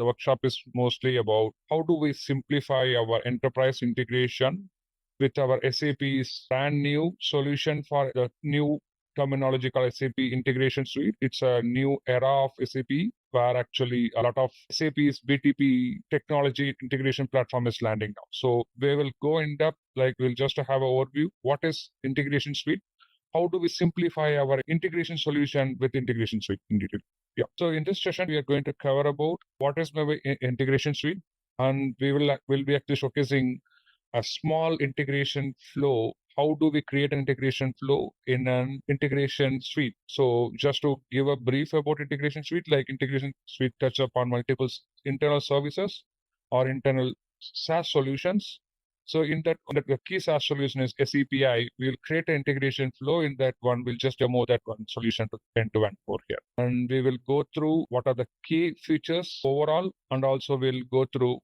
the workshop is mostly about how do we simplify our enterprise integration with our SAP's brand new solution for the new terminology called SAP Integration Suite. It's a new era of SAP where actually a lot of SAP's BTP technology integration platform is landing now. So we will go in depth, like we'll just have an overview. What is Integration Suite? How do we simplify our integration solution with Integration Suite in detail? Yeah. So in this session, we are going to cover about what is my Integration Suite, and will be actually showcasing a small integration flow. How do we create an integration flow in an integration suite? So just to give a brief about integration suite, like integration suite touch upon multiple internal services or internal SaaS solutions. So in that, the key SaaS solution is SEPI. We'll create an integration flow in that one. We'll just demo that one solution to end-to-end for here. And we will go through what are the key features overall, and also we'll go through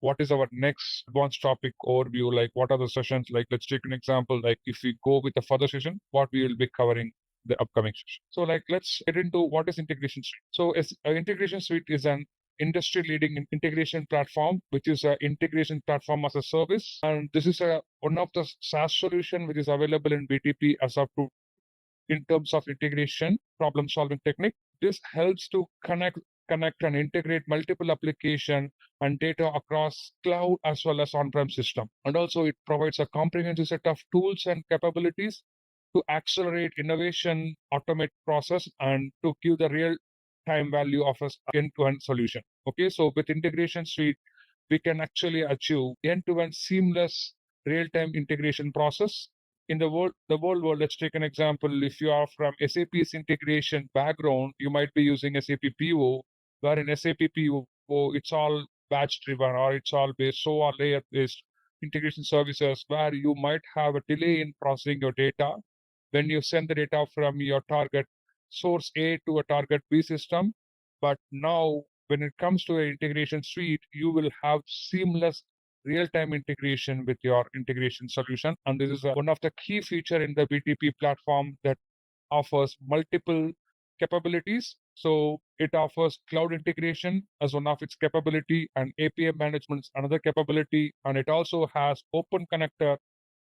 what is our next advanced topic overview, like what are the sessions, like let's take an example, like if we go with the further session, what we will be covering the upcoming session. So like let's get into what is Integration Suite. So Integration Suite is an industry-leading integration platform, which is an integration platform as a service. And this is one of the SaaS solution which is available in BTP as of to in terms of integration, problem-solving technique. This helps to connect and integrate multiple application and data across cloud as well as on-prem system. And also it provides a comprehensive set of tools and capabilities to accelerate innovation, automate process, and to give the real time value of an end-to-end solution. Okay, so with Integration Suite, we can actually achieve end-to-end seamless real-time integration process. In the world, let's take an example. If you are from SAP's integration background, you might be using SAP PO, where in SAP PO, it's all batch driven or it's all based, so or layer based integration services, where you might have a delay in processing your data when you send the data from your target source A to a target B system. But now, when it comes to an integration suite, you will have seamless real-time integration with your integration solution. And this is one of the key feature in the BTP platform that offers multiple capabilities. So it offers cloud integration as one of its capability, and API management is another capability. And it also has open connector,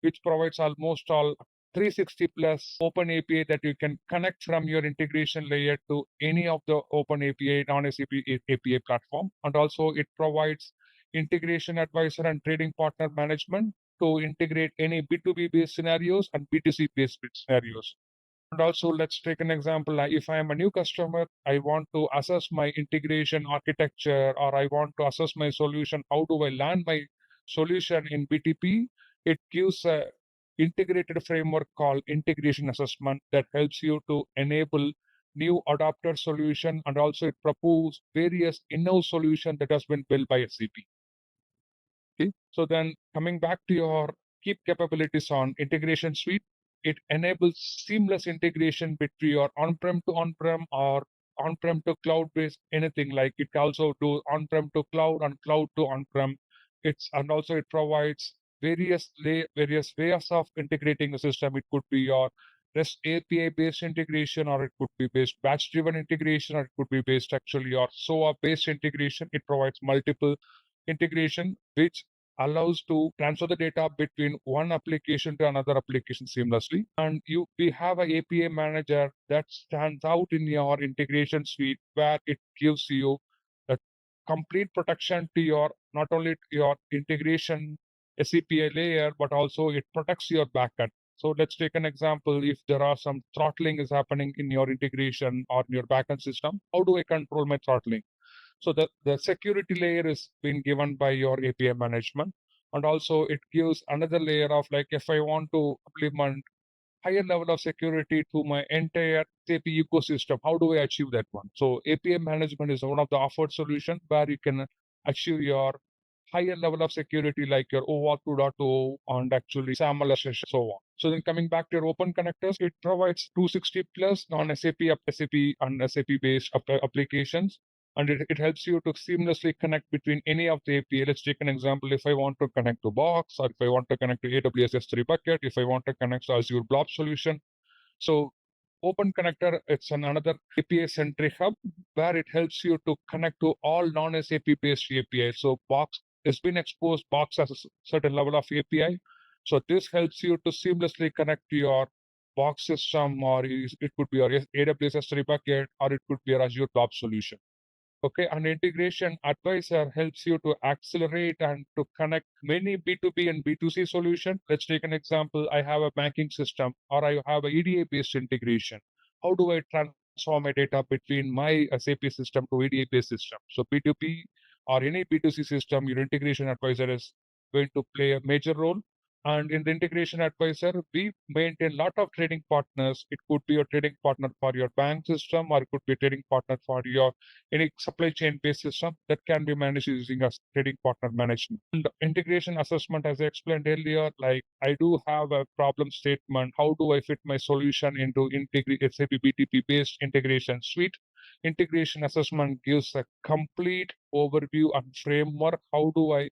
which provides almost all 360 plus open API that you can connect from your integration layer to any of the open API, non-SAP API platform. And also it provides integration advisor and trading partner management to integrate any B2B based scenarios and B2C based scenarios. And also, let's take an example. If I am a new customer, I want to assess my integration architecture, or I want to assess my solution. How do I land my solution in BTP? It gives a integrated framework called integration assessment that helps you to enable new adopter solution, and also it proposes various in-house solution that has been built by SAP. Okay, so then coming back to your key capabilities on Integration Suite, it enables seamless integration between your on-prem to on-prem or on-prem to cloud-based anything. Like it also do on-prem to cloud and cloud to on-prem. And also it provides various ways of integrating the system. It could be your REST API based integration, or it could be based batch driven integration, or it could be based actually your SOA based integration. It provides multiple integration, which allows to transfer the data between one application to another application seamlessly. And we have an API manager that stands out in your integration suite, where it gives you a complete protection to your not only your integration SAPI layer, but also it protects your backend. So let's take an example. If there are some throttling is happening in your integration or in your backend system, how do I control my throttling? So the security layer is being given by your API management. And also it gives another layer of, like, if I want to implement higher level of security to my entire SAP ecosystem, how do I achieve that one? So API management is one of the offered solutions where you can achieve your higher level of security, like your OAuth 2.0 and actually SAML and so on. So then coming back to your open connectors, it provides 260 plus non-SAP, SAP and SAP based applications. And it helps you to seamlessly connect between any of the API. Let's take an example. If I want to connect to Box, or if I want to connect to AWS S3 bucket, if I want to connect to Azure Blob solution. So Open Connector, it's another API-centric hub where it helps you to connect to all non-SAP based APIs. So Box has been exposed, Box has a certain level of API. So this helps you to seamlessly connect to your Box system, or it could be your AWS S3 bucket, or it could be your Azure Blob solution. Okay, an integration advisor helps you to accelerate and to connect many B2B and B2C solution. Let's take an example. I have a banking system or I have a EDA based integration. How do I transform my data between my SAP system to EDA based system? So B2B or any B2C system, your integration advisor is going to play a major role. And in the integration advisor, we maintain a lot of trading partners. It could be a trading partner for your bank system, or it could be a trading partner for your any supply chain based system that can be managed using a trading partner management. And integration assessment, as I explained earlier, like I do have a problem statement. How do I fit my solution into SAP BTP based integration suite? Integration assessment gives a complete overview and framework. How do I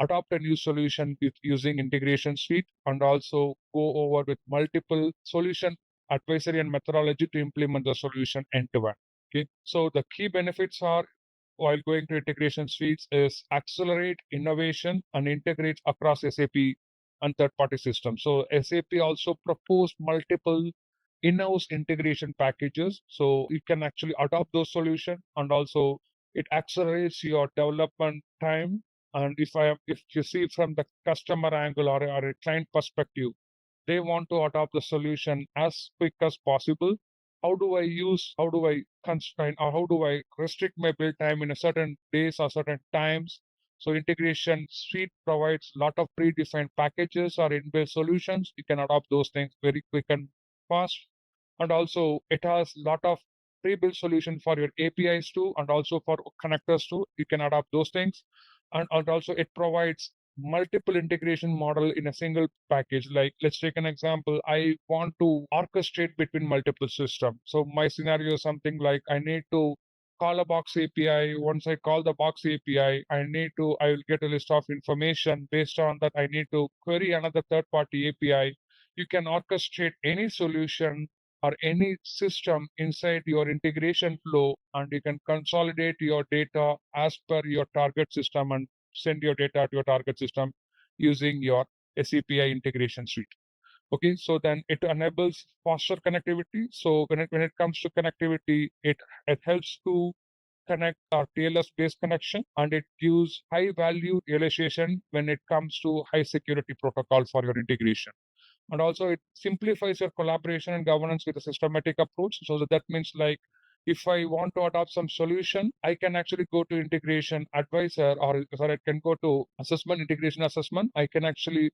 adopt a new solution with using integration suite, and also go over with multiple solution advisory and methodology to implement the solution end to end. Okay, so the key benefits are while going to integration suites is accelerate innovation and integrate across SAP and third-party systems. So SAP also proposed multiple in-house integration packages, so you can actually adopt those solutions, and also it accelerates your development time. And if you see from the customer angle or a client perspective, they want to adopt the solution as quick as possible. How do I constrain, or how do I restrict my build time in a certain days or certain times? So integration suite provides a lot of predefined packages or inbuilt solutions. You can adopt those things very quick and fast. And also it has a lot of pre-built solution for your APIs too, and also for connectors too. You can adopt those things. And also it provides multiple integration model in a single package. Like let's take an example. I want to orchestrate between multiple systems. So my scenario is something like I need to call a Box API. Once I call the Box API, I will get a list of information. Based on that, I need to query another third-party API. You can orchestrate any solution or any system inside your integration flow, and you can consolidate your data as per your target system and send your data to your target system using your SAPI integration suite. Okay, so then it enables faster connectivity. So when it comes to connectivity, it helps to connect our TLS based connection, and it gives high value realization when it comes to high security protocol for your integration. And also it simplifies your collaboration and governance with a systematic approach. So that means like if I want to adopt some solution, I can actually go to integration advisor, or I can go to integration assessment. I can actually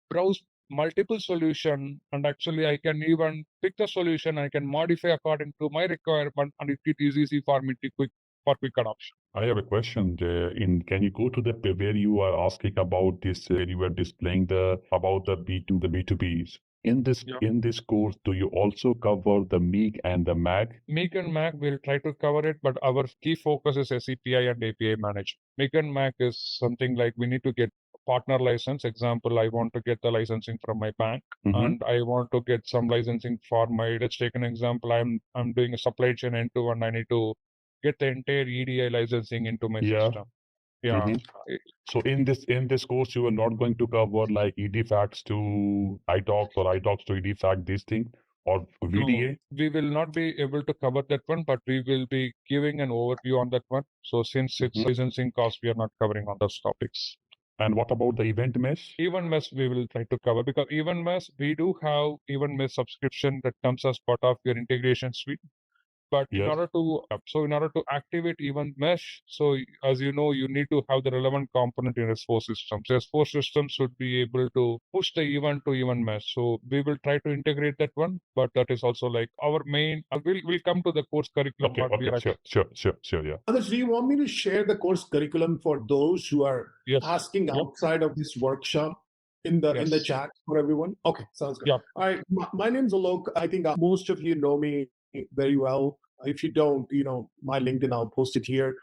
browse multiple solution, and actually I can even pick the solution. I can modify according to my requirement, and it is easy for me to quick adoption. I have a question. Can you go to the where you are asking about this? Where you were displaying about the B2Bs. In this course, do you also cover the MIG and the MAG? MIG and MAG, we'll try to cover it, but our key focus is SCPI and API management. MIG and MAG is something like we need to get partner license. Example, I want to get the licensing from my bank, and I want to get some licensing for my. Let's take an example. I'm doing a supply chain end-to-end. I need to get the entire EDI licensing into my system. Yeah. So in this course, you are not going to cover like EDFacts to iTalks or iTalks to EDFact, these things, or VDA? No, we will not be able to cover that one, but we will be giving an overview on that one. So since it's licensing cost, we are not covering on those topics. And what about the event mesh? Event mesh we will try to cover, because event mesh, we do have event mesh subscription that comes as part of your integration suite. But in order to activate event mesh, so as you know, you need to have the relevant component in S4 systems. S4 systems should be able to push the event to event mesh. So we will try to integrate that one, but that is also like our main. We'll come to the course curriculum. Okay, sure, yeah. Others, do you want me to share the course curriculum for those who are asking outside of this workshop in the chat for everyone? Okay, sounds good. Yeah. All right, my name's Alok. I think most of you know me very well. If you don't, my LinkedIn, I'll post it here.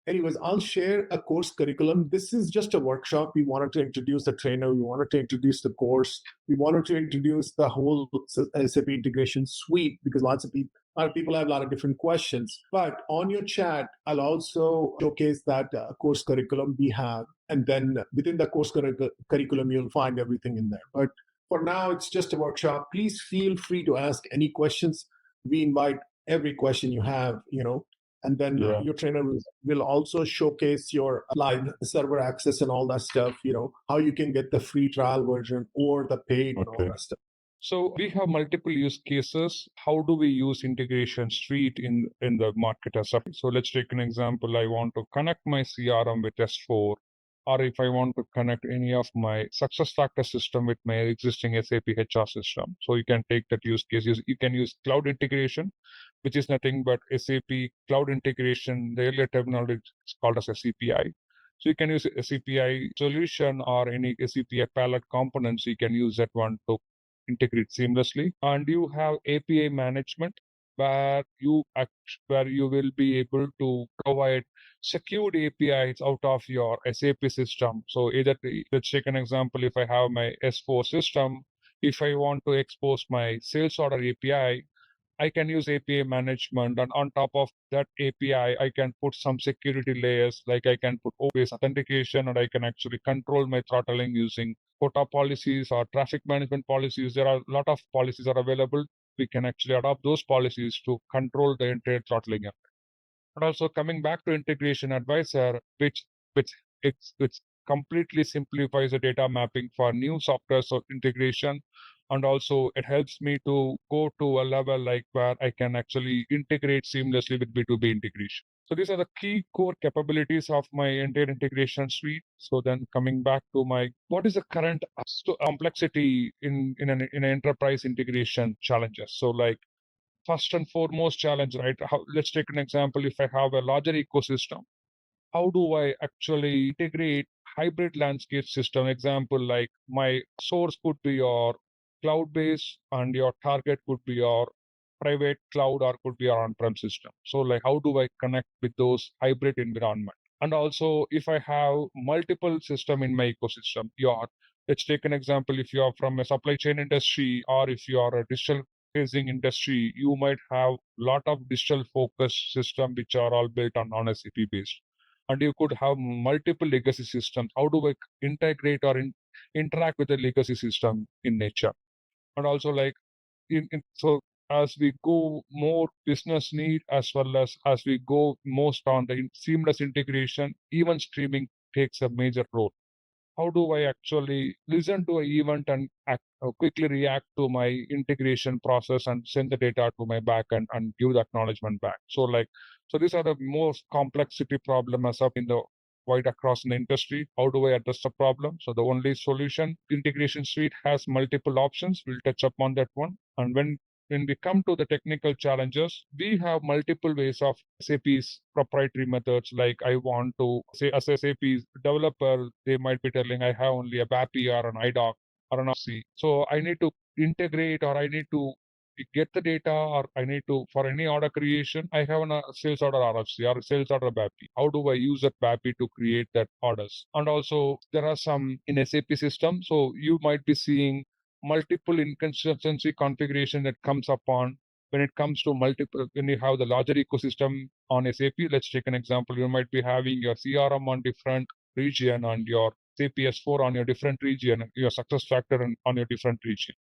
Anyways, I'll share a course curriculum. This is just a workshop. We wanted to introduce the trainer. We wanted to introduce the course. We wanted to introduce the whole SAP Integration Suite because a lot of people have a lot of different questions. But on your chat, I'll also showcase that course curriculum we have. And then within the course curriculum, you'll find everything in there. But for now, it's just a workshop. Please feel free to ask any questions. We invite every question you have, and then your trainer will also showcase your live server access and all that stuff, how you can get the free trial version or the paid and all that stuff. So we have multiple use cases. How do we use Integration Suite in the market as well? So let's take an example. I want to connect my CRM with S4, or if I want to connect any of my SuccessFactors system with my existing SAP HR system. So you can take that use case. You can use cloud integration, which is nothing but SAP cloud integration. The earlier terminology is called as a CPI. So you can use a CPI solution or any CPI palette components. You can use that one to integrate seamlessly. And you have API management where you will be able to provide secured APIs out of your SAP system. So either, let's take an example, if I have my S4 system, if I want to expose my sales order API, I can use API management, and on top of that API, I can put some security layers, like I can put OS authentication, and I can actually control my throttling using quota policies or traffic management policies. There are a lot of policies are available. We can actually adopt those policies to control the entire throttling effort. And also coming back to Integration Advisor, which completely simplifies the data mapping for new software integration. And also it helps me to go to a level like where I can actually integrate seamlessly with B2B integration. So these are the key core capabilities of my entire integration suite. So then coming back to what is the current complexity in an enterprise integration challenges? So like first and foremost challenge, right? Let's take an example. If I have a larger ecosystem, how do I actually integrate hybrid landscape system? Example, like my source could be your cloud-based and your target could be your private cloud or could be your on-prem system. So like, how do I connect with those hybrid environment? And also, if I have multiple system in my ecosystem, let's take an example. If you are from a supply chain industry or if you are a digital facing industry, you might have a lot of digital focused system which are all built on non-SAP based. And you could have multiple legacy systems. How do I integrate or interact with the legacy system in nature? And also like, so as we go more business need as well as we go most on the seamless integration, even streaming takes a major role. How do I actually listen to an event and quickly react to my integration process and send the data to my backend and give the acknowledgement back? So these are the most complexity problems up in the wide across in the industry. How do I address the problem? So the only solution, Integration Suite has multiple options. We'll touch upon that one. And when we come to the technical challenges, we have multiple ways of SAP's proprietary methods. Like I want to say, as a SAP developer, they might be telling I have only a BAPI or an IDOC or an RC. So I need to integrate or I need to get the data or I need to, for any order creation, I have a sales order RFC or sales order BAPI. How do I use that BAPI to create that orders? And also there are some in SAP system. So you might be seeing multiple inconsistency configuration that comes upon when it comes to when you have the larger ecosystem on SAP. Let's take an example. You might be having your CRM on different region and your SAP S4 on your different region, your SuccessFactors on your different region.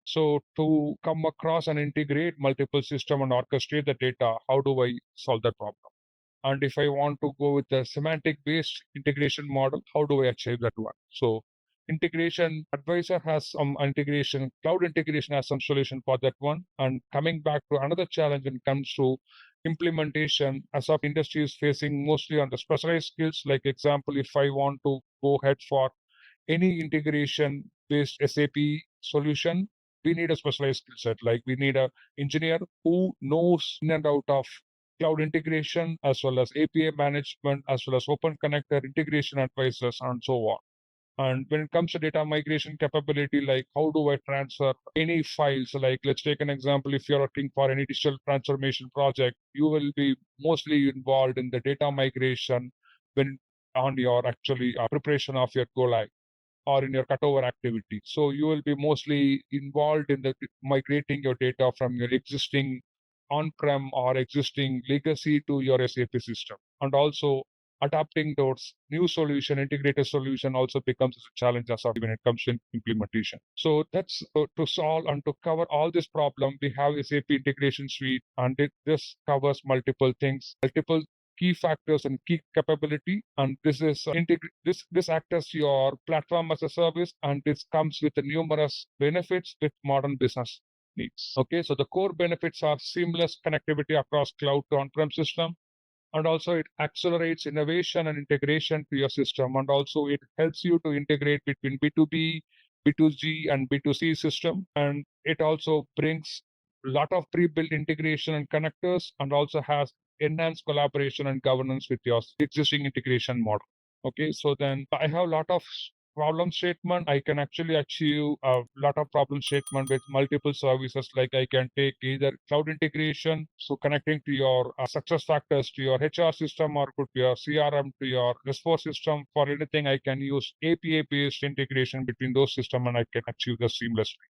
So to come across and integrate multiple system and orchestrate the data, how do I solve that problem? And if I want to go with the semantic based integration model, how do I achieve that one? So Integration Advisor has some integration, cloud integration has some solution for that one. And coming back to another challenge when it comes to implementation, as of industry is facing mostly on the specialized skills. Like example, if I want to go ahead for any integration based SAP solution, we need a specialized skill set. Like we need an engineer who knows in and out of cloud integration, as well as API management, as well as open connector integration advisors, and so on. And when it comes to data migration capability, like how do I transfer any files? Like let's take an example. If you're working for any digital transformation project, you will be mostly involved in the data migration when on your actually preparation of your go live or in your cutover activity. So you will be mostly involved in the migrating your data from your existing on-prem or existing legacy to your SAP system. And also adapting those new solution, integrated solution also becomes a challenge as of when it comes to implementation. So that's to solve and to cover all this problem, we have SAP Integration Suite, and this covers multiple things, multiple key factors and key capability, and this is this acts as your platform as a service, and this comes with the numerous benefits with modern business needs. Okay, so the core benefits are seamless connectivity across cloud to on-prem system, and also it accelerates innovation and integration to your system, and also it helps you to integrate between B2B, B2G, and B2C system, and it also brings a lot of pre-built integration and connectors, and also has enhanced collaboration and governance with your existing integration model. Okay, so then I have a lot of problem statement. I can actually achieve a lot of problem statement with multiple services. Like I can take either cloud integration, so connecting to your success factors to your HR system, or could be your CRM to your S4 system. For anything, I can use API-based integration between those systems, and I can achieve the seamlessly.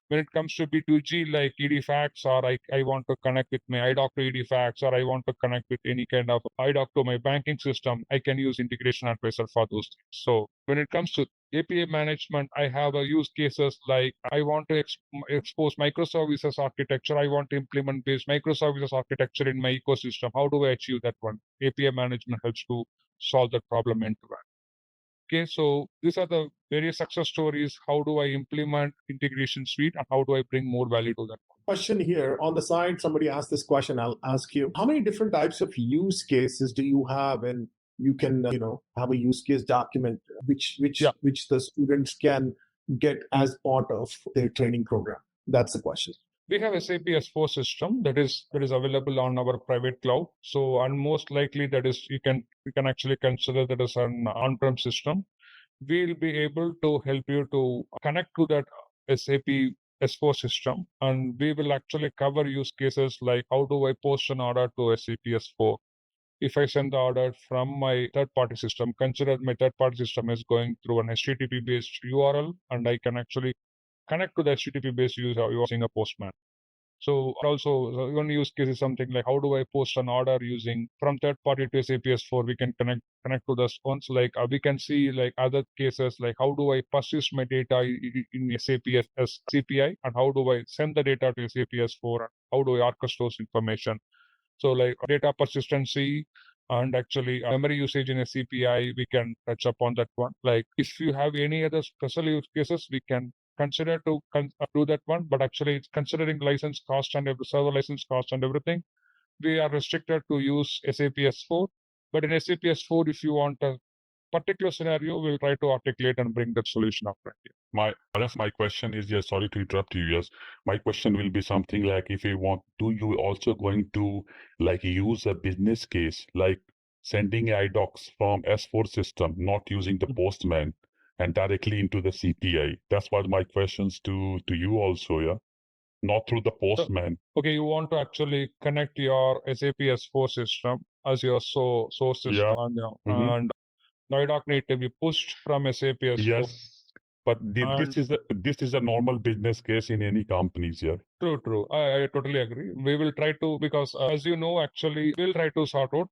When it comes to B2G, like EDFACTS, or I want to connect with my IDOC to EDFACTS, or I want to connect with any kind of IDOC to my banking system, I can use Integration Advisor for those things. So when it comes to API management, I have a use cases like I want to expose microservices architecture. I want to implement this microservices architecture in my ecosystem. How do I achieve that one? API management helps to solve that problem end to end. Okay, so these are the various success stories. How do I implement Integration Suite, and how do I bring more value to that? Question here on the side, somebody asked this question. I'll ask you, how many different types of use cases do you have? And you can, have a use case document which the students can get as part of their training program. That's the question. We have SAP S4 system that is available on our private cloud. So, and most likely that is you can actually consider that as an on-prem system. We'll be able to help you to connect to that SAP S4 system, and we will actually cover use cases like how do I post an order to SAP S4. If I send the order from my third-party system, consider my third-party system is going through an HTTP-based URL, and I can actually connect to the HTTP-based user using a Postman. So also one use case is something like how do I post an order using from third party to SAP S4? We can connect to this ones. Like we can see like other cases like how do I persist my data in SAP as CPI, and how do I send the data to SAP S4, and how do I orchestrate those information? So like data persistency and actually memory usage in a CPI, we can touch upon that one. Like if you have any other special use cases, we can consider to do that one, but actually it's considering license cost and the server license cost and everything, we are restricted to use SAP S4. But in SAP S4, if you want a particular scenario, we'll try to articulate and bring that solution up right here. My question is, yes, sorry to interrupt you. Yes, my question will be something like, if you want, do you also going to like use a business case like sending IDOCs from S4 system, not using the Postman, and directly into the CPI? That's what my questions to you also, yeah. Not through the Postman. Okay, you want to actually connect your SAP S4 system as your source system, Yeah. and IDOC need to be pushed from SAP S4. Yes, but this is a normal business case in any companies, yeah. True. I totally agree. We will try to, because as you know, actually, we'll try to sort out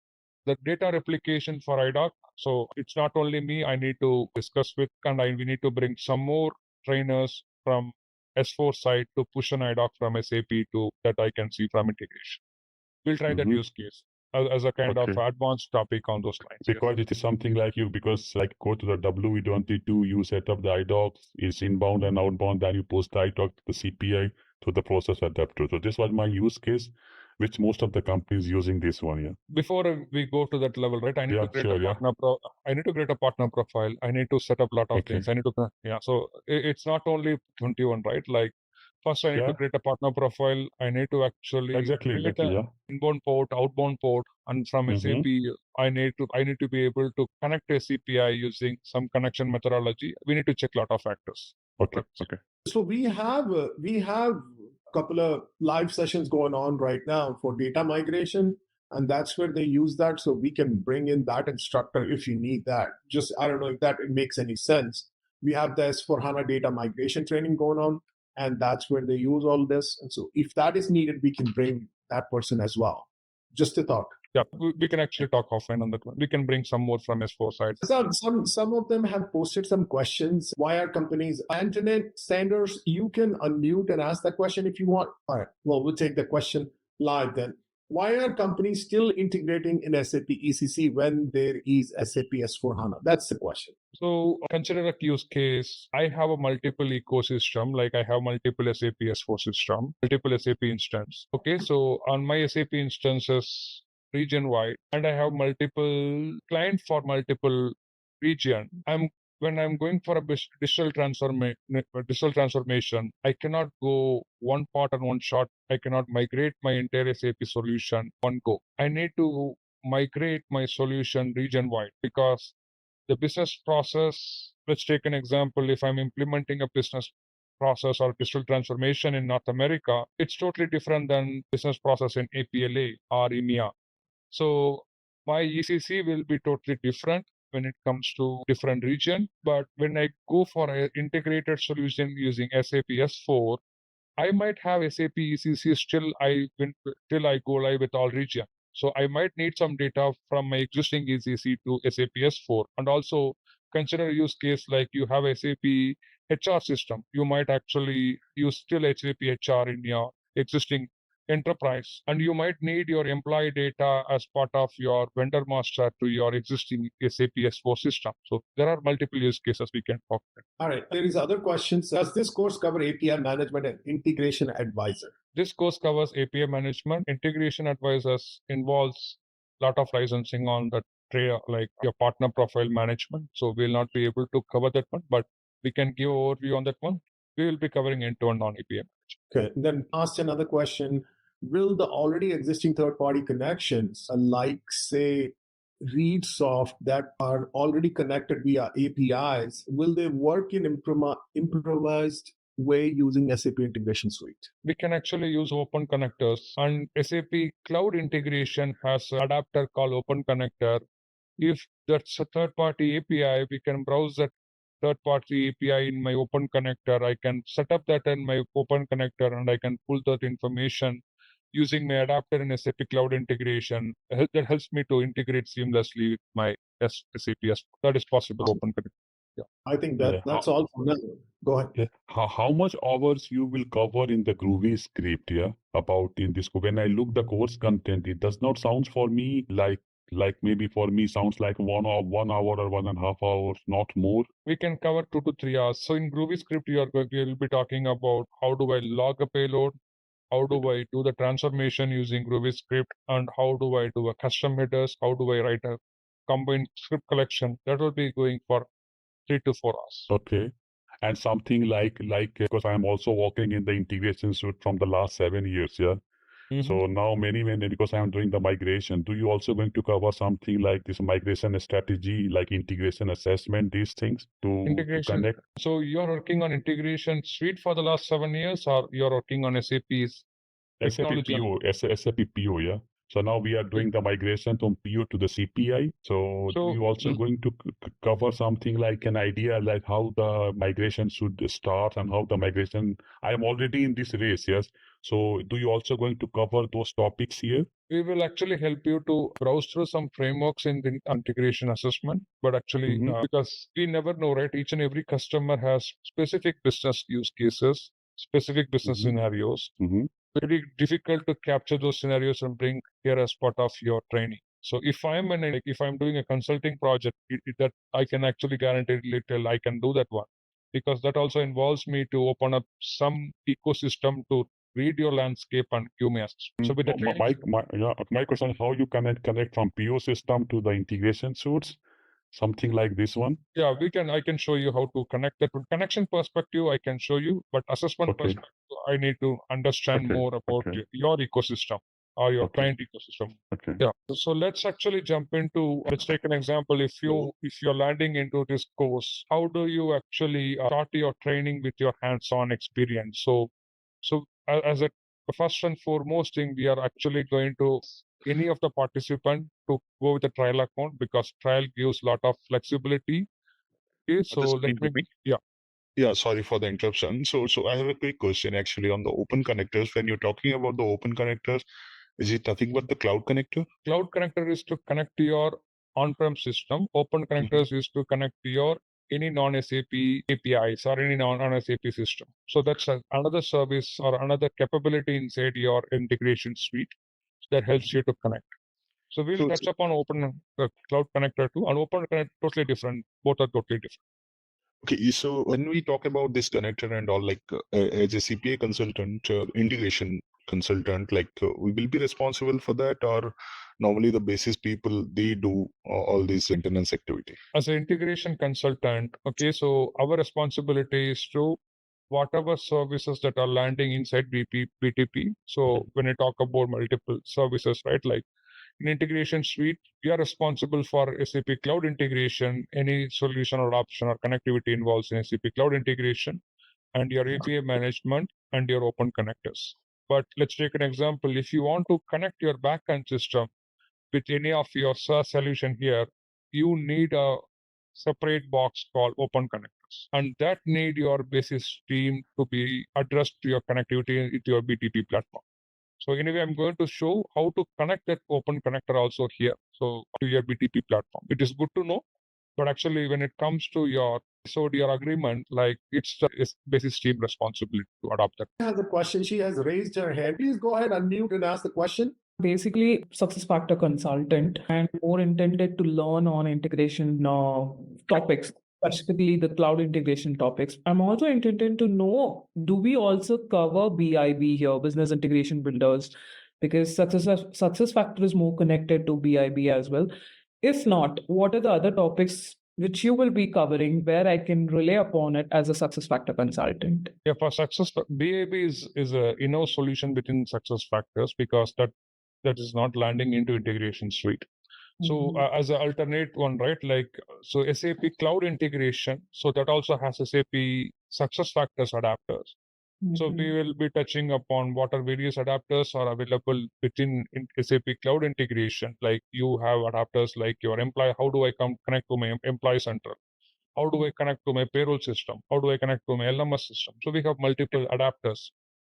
the data replication for IDOC. So it's not only me, I need to discuss with, and we need to bring some more trainers from S4 side to push an IDOC from SAP to that I can see from integration. We'll try that use case as a kind of advanced topic on those lines. Because it is something like because like go to the W, don't need to, you set up the IDOCs, is inbound and outbound, then you post the IDOC to the CPI to the process adapter. So this was my use case, which most of the companies using this one, yeah. Before we go to that level, right? I need to create a partner I need to create a partner profile. I need to set up a lot of things. I need to so it's not only 21, right? Like First, I need to Yeah. create a partner profile. I need to actually Exactly. create an Yeah. inbound port, outbound port, and from Mhm. SAP, I need to be able to connect to API using some connection methodology. We need to check a lot of factors. Okay. Okay. So we have a couple of live sessions going on right now for data migration, and that's where they use that. So we can bring in that instructor if you need that. Just I don't know if that makes any sense. We have the S4HANA data migration training going on, and that's where they use all this. And so if that is needed, we can bring that person as well. Just a thought. Yeah, we can actually talk offline on that one. We can bring some more from S4 side. Some of them have posted some questions. Why are companies internet standards? You can unmute and ask that question if you want. All right. Well, we'll take the question live then. Why are companies still integrating in SAP ECC when there is SAP S4HANA? That's the question. So consider a use case. I have a multiple ecosystem, like I have multiple SAP S4 system, multiple SAP instance. Okay, so on my SAP instances region wide, and I have multiple client for multiple region. When I'm going for a digital transformation, I cannot go one part and one shot. I cannot migrate my entire SAP solution one go. I need to migrate my solution region wide because the business process, let's take an example. If I'm implementing a business process or digital transformation in North America, it's totally different than business process in APLA or EMEA. So my ECC will be totally different when it comes to different region. But when I go for an integrated solution using SAP S4, I might have SAP ECC till I go live with all region. So I might need some data from my existing ECC to SAP S4. And also consider a use case like you have SAP HR system. You might actually use still SAP HR in your existing enterprise, and you might need your employee data as part of your vendor master to your existing SAP S4 system. So there are multiple use cases we can talk about. All right. There is other questions. Does this course cover API management and integration advisor? This course covers API management. Integration advisors involves a lot of licensing on the tray, like your partner profile management. So we'll not be able to cover that one, but we can give overview on that one. We will be covering end-to-end on API management. Okay. Then asked another question. Will the already existing third-party connections, like say ReadSoft, that are already connected via APIs, will they work in improvised way using SAP Integration Suite? We can actually use open connectors, and SAP Cloud Integration has an adapter called Open Connector. If that's a third-party API, we can browse that third-party API in my Open Connector. I can set up that in my Open Connector, and I can pull that information using my adapter in SAP Cloud Integration. That helps me to integrate seamlessly with my SAP. That is possible. Open Connector. Yeah. I think that's all for now. Go ahead. Yeah. How much hours you will cover in the Groovy script, yeah, about in this? When I look the course content, it does not sound for me like maybe for me sounds like 1 hour or 1.5 hours, not more. We can cover 2 to 3 hours. So in Groovy script, we will be talking about how do I log a payload, how do I do the transformation using Groovy script, and how do I do a custom headers, how do I write a combined script collection. That will be going for 3 to 4 hours. Okay. And something like because I'm also working in the integration suite from the last 7 years, yeah. So now many because I'm doing the migration, do you also going to cover something like this migration strategy, like integration assessment, these things to connect? So you're working on integration suite for the last 7 years, or you're working on SAP's technology? SAP PO, yeah. So now we are doing the migration from PO to the CPI. So you also going to cover something like an idea like how the migration should start and how the migration. I am already in this race, yes. So do you also going to cover those topics here? We will actually help you to browse through some frameworks in the integration assessment, but actually because we never know, right? Each and every customer has specific business use cases, specific business scenarios. Very difficult to capture those scenarios and bring here as part of your training. So if I'm doing a consulting project, that I can actually guarantee little I can do that one, because that also involves me to open up some ecosystem to read your landscape and give me assessment. So with the my question: how you connect from PO system to the integration suites? something like this one? Yeah, I can show you how to connect that. From connection perspective, I can show you, but assessment Okay. perspective, I need to understand Okay, more about okay. your ecosystem or your Okay. client ecosystem. Okay. Yeah. So let's actually jump into, let's take an example. If you're landing into this course, how do you actually start your training with your hands-on experience? As a first and foremost thing, we are actually going to any of the participant to go with a trial account because trial gives a lot of flexibility. Okay, so This let me, yeah. Yeah, sorry for the interruption. So I have a quick question actually on the open connectors. When you're talking about the open connectors, is it nothing but the cloud connector? Cloud connector is to connect to your on-prem system. Open connectors is to connect to your any non-SAP APIs or any non-SAP system. So that's another service or another capability inside your integration suite that helps you to connect. So we'll So- touch upon open cloud connector too, and open connector totally different. Both are totally different. Okay, so when we talk about this connector and all, like as a CPA consultant, integration consultant, like we will be responsible for that, or normally the basis people they do all this maintenance activity. As an integration consultant, okay, so our responsibility is to whatever services that are landing inside BTP. So when I talk about multiple services, right, like in integration suite, we are responsible for SAP cloud integration, any solution or option or connectivity involves in SAP cloud integration, and your API management and your open connectors. But let's take an example. If you want to connect your backend system with any of your SaaS solution here, you need a separate box called open connectors, and that need your basis team to be addressed to your connectivity with your BTP platform. So anyway, I'm going to show how to connect that open connector also here. So to your BTP platform, it is good to know, but actually when it comes to your SOD or agreement, like it's the basis team responsibility to adopt that. Has a question. She has raised her hand. Please go ahead, unmute and ask the question. Basically success factor consultant and more intended to learn on integration topics, specifically the cloud integration topics. I'm also intended to know, do we also cover BIB here, business integration builders? Because success factor is more connected to BIB as well. If not, what are the other topics which you will be covering where I can rely upon it as a success factor consultant? Yeah, for success, BAB is a solution within success factors because that is not landing into integration suite. So as an alternate one, right? Like so SAP cloud integration. So that also has SAP success factors adapters. So we will be touching upon what are various adapters are available within SAP cloud integration. Like you have adapters like your employee. How do I connect to my employee center? How do I connect to my payroll system? How do I connect to my LMS system? So we have multiple adapters.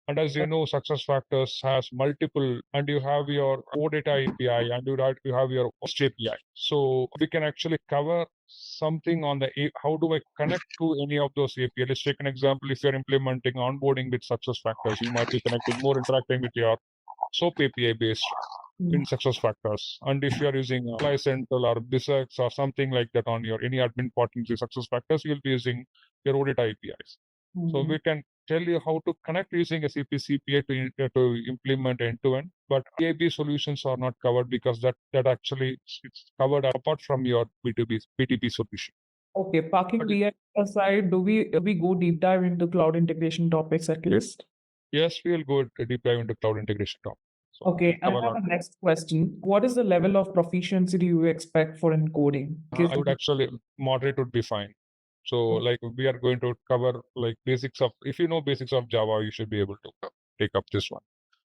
And as you know, success factors has multiple, and you have your OData API and you have your host API. So we can actually cover something on the how do I connect to any of those API. Let's take an example. If you're implementing onboarding with success factors, you might be connecting more interacting with your SOAP API based in success factors. And if you're using Apply Central or Bisex or something like that on your any admin part in the success factors, you'll be using your OData APIs. So we can tell you how to connect using a CPA to implement end-to-end, but AB solutions are not covered because that actually it's covered apart from your BTP solution. Okay, parking BI aside, do we go deep dive into cloud integration topics at least? Yes, we'll go deep dive into cloud integration topic. So Okay, I cover have that. a next question. What is the level of proficiency do you expect for encoding? I would actually moderate would be fine. So like we are going to cover like basics of, if you know basics of Java, you should be able to take up this one.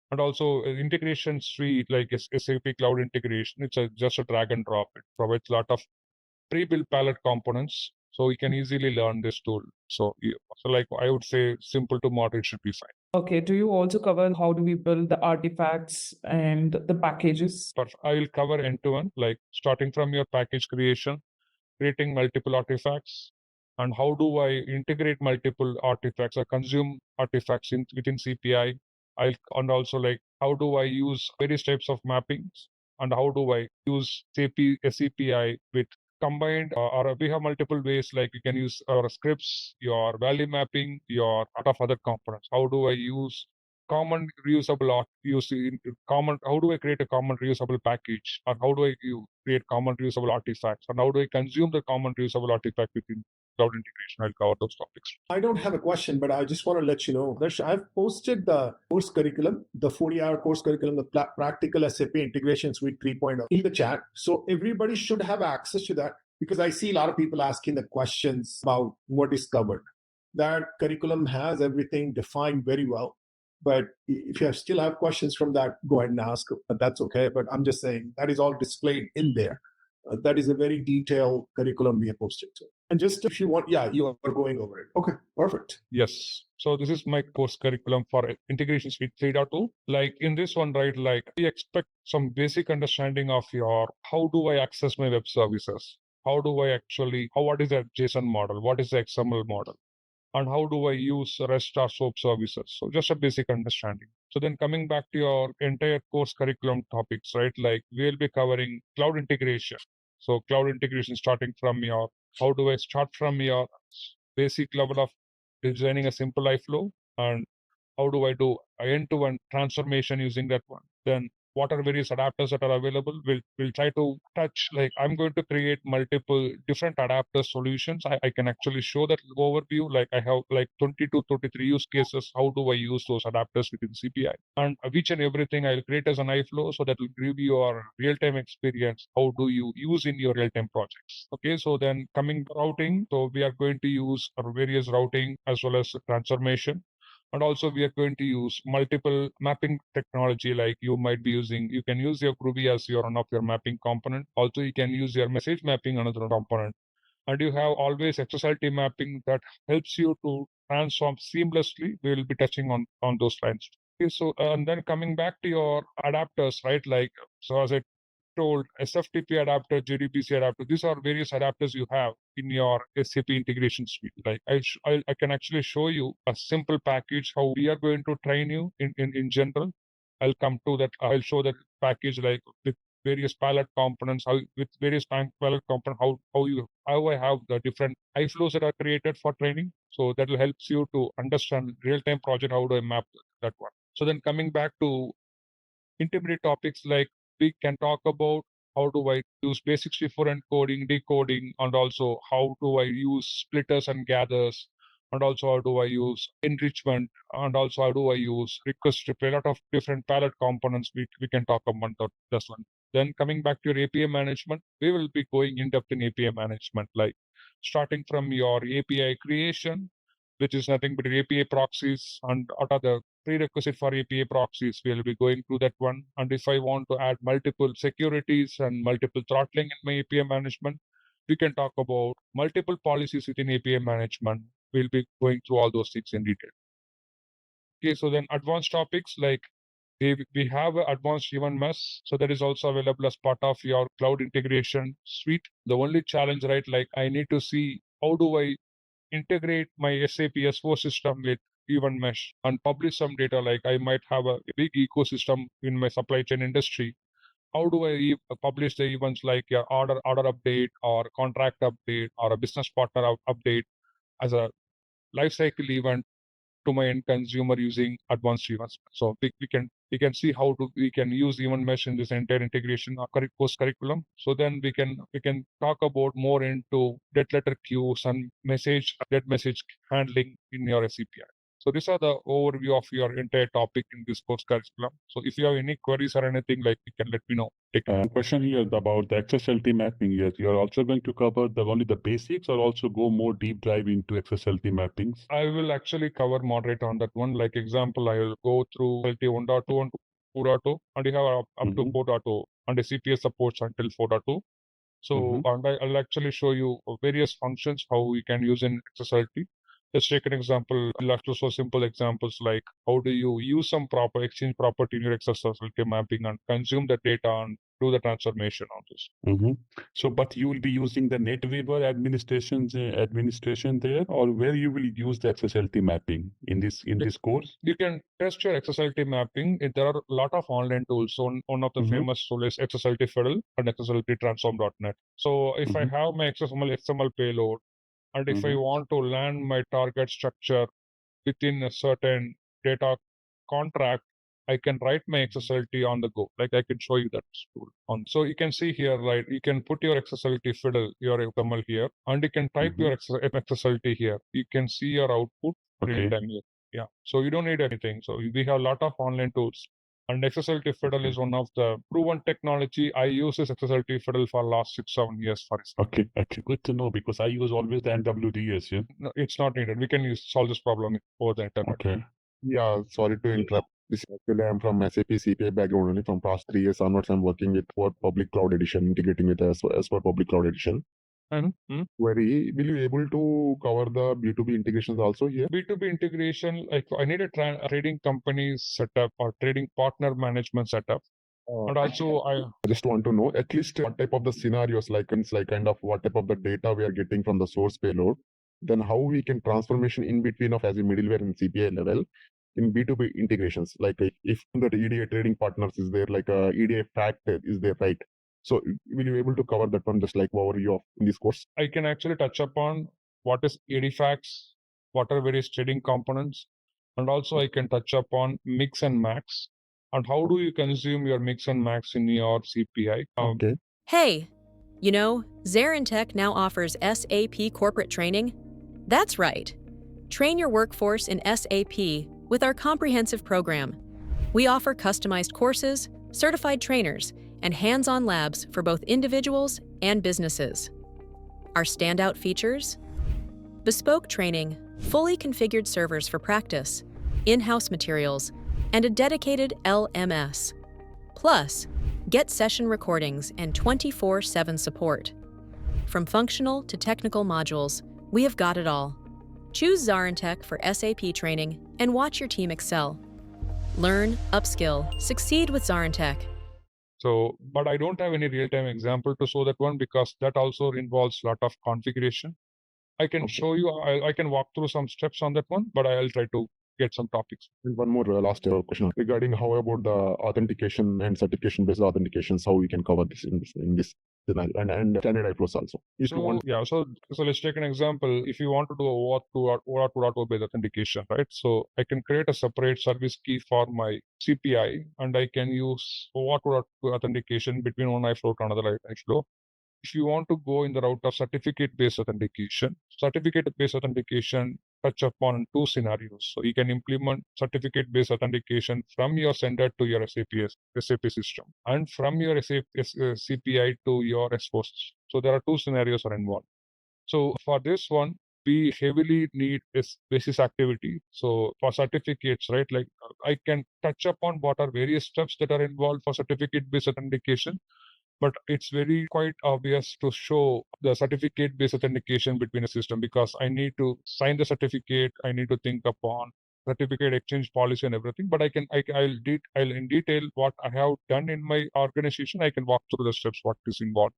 And also integration suite like SAP cloud integration, it's just a drag and drop. It provides a lot of pre-built palette components, so you can easily learn this tool. So like I would say simple to moderate should be fine. Okay, do you also cover how do we build the artifacts and the packages? But I will cover end-to-end, like starting from your package creation, creating multiple artifacts, and how do I integrate multiple artifacts or consume artifacts within CPI. And also like how do I use various types of mappings, and how do I use SCPI with combined or we have multiple ways, like you can use our scripts, your value mapping, your lot of other components. How do I use common reusable how do I create a common reusable package, or how do I create common reusable artifacts, and how do I consume the common reusable artifact within cloud integration? I'll cover those topics. I don't have a question, but I just want to let you know, Darsh, I've posted the course curriculum, the 40-hour course curriculum, the practical SAP Integration Suite 3.0 in the chat. So everybody should have access to that, because I see a lot of people asking the questions about what is covered. That curriculum has everything defined very well. But if you still have questions from that, go ahead and ask. That's okay. But I'm just saying that is all displayed in there. That is a very detailed curriculum we have posted to. And just if you want, yeah, you are going over it. Okay, perfect. Yes. So this is my course curriculum for Integration Suite 3.2. Like in this one, right, like we expect some basic understanding of your, how do I access my web services? What is a JSON model? What is the XML model? And how do I use REST or SOAP services? So just a basic understanding. So then coming back to your entire course curriculum topics, right? Like we'll be covering cloud integration. So cloud integration starting from your, how do I start from your basic level of designing a simple flow, and how do I do end-to-end transformation using that one? Then what are various adapters that are available? We'll try to touch, like I'm going to create multiple different adapter solutions. I can actually show that overview. Like I have like 20 to 33 use cases. How do I use those adapters within CPI? And each and everything I'll create as an iFlow, so that will give you your real-time experience. How do you use in your real-time projects? Okay, so then coming routing. So we are going to use our various routing as well as transformation. And also we are going to use multiple mapping technology, like you can use your Groovy as one of your mapping component. Also, you can use your message mapping another component. And you have always XSLT mapping that helps you to transform seamlessly. We will be touching on those lines. Okay, so and then coming back to your adapters, right? Like, so as I told, SFTP adapter, JDBC adapter, these are various adapters you have in your SAP Integration Suite. Like I can actually show you a simple package, how we are going to train you in general. I'll come to that. I'll show that package, like with various palette components, how I have the different iFlows that are created for training. So that will help you to understand real-time project, how do I map that one. So then coming back to intermediate topics, like we can talk about how do I use base64 encoding, decoding, and also how do I use splitters and gathers, and also how do I use enrichment, and also how do I use request replay. A lot of different palette components we can talk about this one. Then coming back to your API management, we will be going in depth in API management, like starting from your API creation, which is nothing but API proxies, and what are the prerequisite for API proxies. We'll be going through that one. And if I want to add multiple securities and multiple throttling in my API management, we can talk about multiple policies within API management. We'll be going through all those things in detail. Okay, so then advanced topics, like we have an advanced event mesh, so that is also available as part of your cloud integration suite. The only challenge, right, like I need to see how do I integrate my SAP S4 system with event mesh and publish some data. Like I might have a big ecosystem in my supply chain industry. How do I publish the events, like your order update or contract update or a business partner update as a lifecycle event to my end consumer using advanced events? So we can see how we can use event mesh in this entire integration course curriculum. So then we can talk about more into dead letter queues and dead message handling in your SCPI. So these are the overview of your entire topic in this course curriculum. So if you have any queries or anything, like you can let me know. Question here about the XSLT mapping. Yes, you're also going to cover only the basics, or also go more deep dive into XSLT mappings? I will actually cover moderate on that one. Like example, I will go through LT 1.2 and 2.2, and you have up to 4.2, and the CPS supports until 4.2. So and I'll actually show you various functions how we can use in XSLT. Let's take an example. I'll actually show simple examples, like how do you use some proper exchange property in your XSLT mapping and consume the data and do the transformation on this. So, but you will be using the NetWeaver administration there, or where you will use the XSLT mapping in this course? You can test your XSLT mapping. There are a lot of online tools. So one of the famous tools is XSLT Fiddle and XSLT Transform.net. So if I have my XML payload, and if I want to land my target structure within a certain data contract, I can write my XSLT on the go. Like I can show you that tool. So you can see here, right? You can put your XSLT fiddle, your XML here, and you can type your XSLT here. You can see your output real time here. Yeah. So you don't need anything. So we have a lot of online tools. And XSLT fiddle is one of the proven technology. I use this XSLT fiddle for last 6-7 years for it. Okay, good to know because I use always the NWDS. Yeah. No, it's not needed. We can solve this problem over the internet. Okay. Yeah, sorry to interrupt. This actually I'm from SAP CPA background only. From past 3 years onwards, I'm working with for public cloud edition, integrating with as for public cloud edition. And Will you able to cover the B2B integrations also here? B2B integration, like I need a trading company setup or trading partner management setup. And also I just want to know at least what type of the scenarios, like kind of what type of the data we are getting from the source payload, then how we can transformation in between of as a middleware and CPI level in B2B integrations. Like if the EDA trading partners is there, like EDA fact is there, right? So will you able to cover that one just like overview of in this course? I can actually touch upon what is EDFACts, what are various trading components, and also I can touch upon mix and max, and how do you consume your mix and max in your CPI. Okay. Hey, you know, ZaranTech now offers SAP corporate training. That's right. Train your workforce in SAP with our comprehensive program. We offer customized courses, certified trainers, and hands-on labs for both individuals and businesses. Our standout features: bespoke training, fully configured servers for practice, in-house materials, and a dedicated LMS. Plus, get session recordings and 24/7 support. From functional to technical modules, we have got it all. Choose ZaranTech for SAP training and watch your team excel. Learn, upskill, succeed with ZaranTech. So, but I don't have any real-time example to show that one because that also involves a lot of configuration. I can show you, I can walk through some steps on that one, but I'll try to get some topics. And one more last question regarding how about the authentication and certification based authentications, how we can cover this in this scenario and standard approach also. So let's take an example. If you want to do a OAuth 2.0 based authentication, right? So I can create a separate service key for my CPI, and I can use OAuth 2.0 authentication between one iFlow to another iFlow. If you want to go in the route of certificate-based authentication touch upon 2 scenarios. So you can implement certificate-based authentication from your sender to your SAP system and from your CPI to your S4. So there are 2 scenarios are involved. So for this one, we heavily need this basis activity. So for certificates, right, like I can touch upon what are various steps that are involved for certificate-based authentication. But it's very quite obvious to show the certificate-based authentication between a system because I need to sign the certificate. I need to think upon certificate exchange policy and everything. But I'll in detail what I have done in my organization. I can walk through the steps what is involved.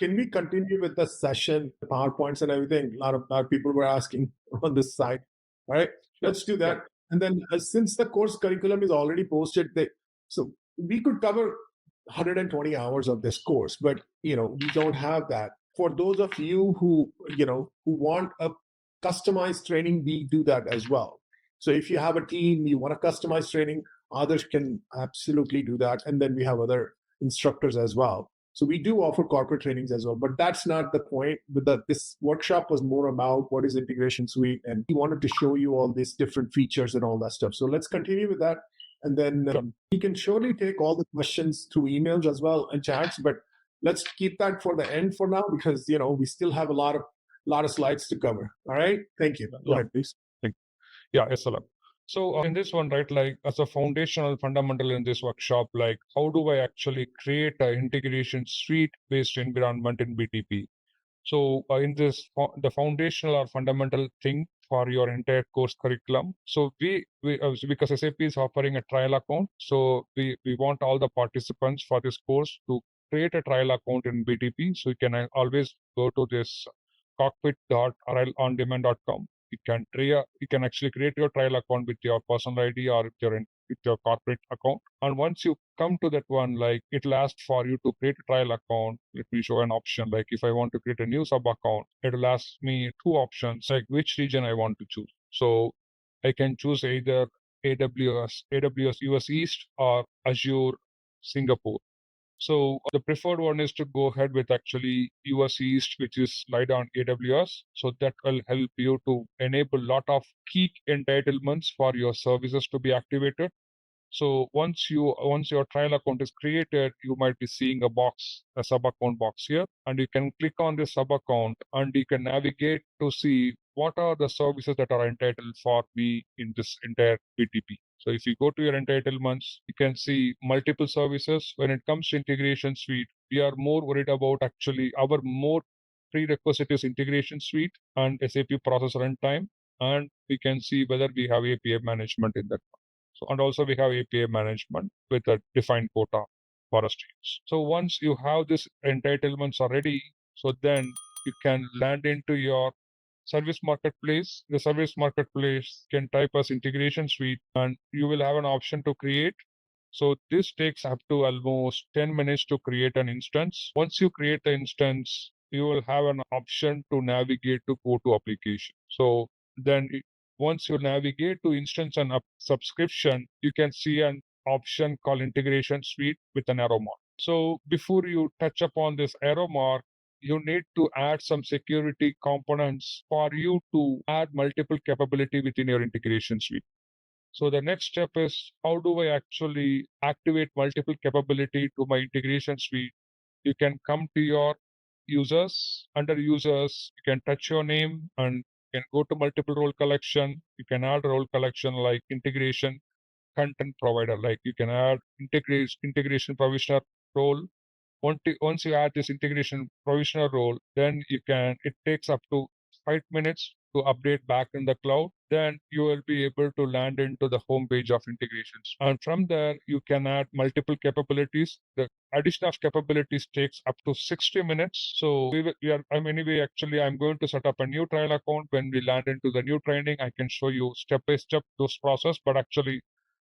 Can we continue with the session, PowerPoints and everything? A lot of people were asking on this side. All right, let's do that. And then since the course curriculum is already posted, so we could cover 120 hours of this course, but we don't have that. For those of you who want a customized training, we do that as well. So if you have a team, you want a customized training, others can absolutely do that. And then we have other instructors as well. So we do offer corporate trainings as well, but that's not the point. This workshop was more about what is Integration Suite, and we wanted to show you all these different features and all that stuff. So let's continue with that. And then we can surely take all the questions through emails as well and chats, but let's keep that for the end for now because we still have a lot of slides to cover. All right, thank you. Go ahead, please. SLM. So in this one, right, like as a foundational fundamental in this workshop, like how do I actually create an integration suite based environment in BTP? So in this, the foundational or fundamental thing for your entire course curriculum. So we because SAP is offering a trial account, so we want all the participants for this course to create a trial account in BTP. So you can always go to this cockpit.rlondemand.com. You can actually create your trial account with your personal ID or with your corporate account. And once you come to that one, like it'll ask for you to create a trial account. Let me show an option. Like if I want to create a new sub account, it'll ask me 2 options, like which region I want to choose. So I can choose either AWS US East or Azure Singapore. So the preferred one is to go ahead with actually US East, which is light on AWS. So that will help you to enable a lot of key entitlements for your services to be activated. So once your trial account is created, you might be seeing a sub account box here, and you can click on this sub account and you can navigate to see what are the services that are entitled for me in this entire BTP. So if you go to your entitlements, you can see multiple services. When it comes to integration suite, we are more worried about actually our more prerequisite is integration suite and SAP process runtime, and we can see whether we have API management in that. So, and also we have API management with a defined quota for us to use. So once you have this entitlements already, so then you can land into your service marketplace. The service marketplace can type as integration suite, and you will have an option to create. So this takes up to almost 10 minutes to create an instance. Once you create the instance, you will have an option to navigate to go to application. So then once you navigate to instance and subscription, you can see an option called integration suite with an arrow mark. So before you touch upon this arrow mark, you need to add some security components for you to add multiple capability within your integration suite. So the next step is, how do I actually activate multiple capability to my integration suite? You can come to your users. Under users, you can touch your name and you can go to multiple role collection. You can add role collection like integration content provider, like you can add integration provisioner role. Once you add this integration provisioner role, then it takes up to 5 minutes to update back in the cloud. Then you will be able to land into the home page of integrations. And from there, you can add multiple capabilities. The addition of capabilities takes up to 60 minutes. So I'm going to set up a new trial account. When we land into the new training, I can show you step by step those process. But actually,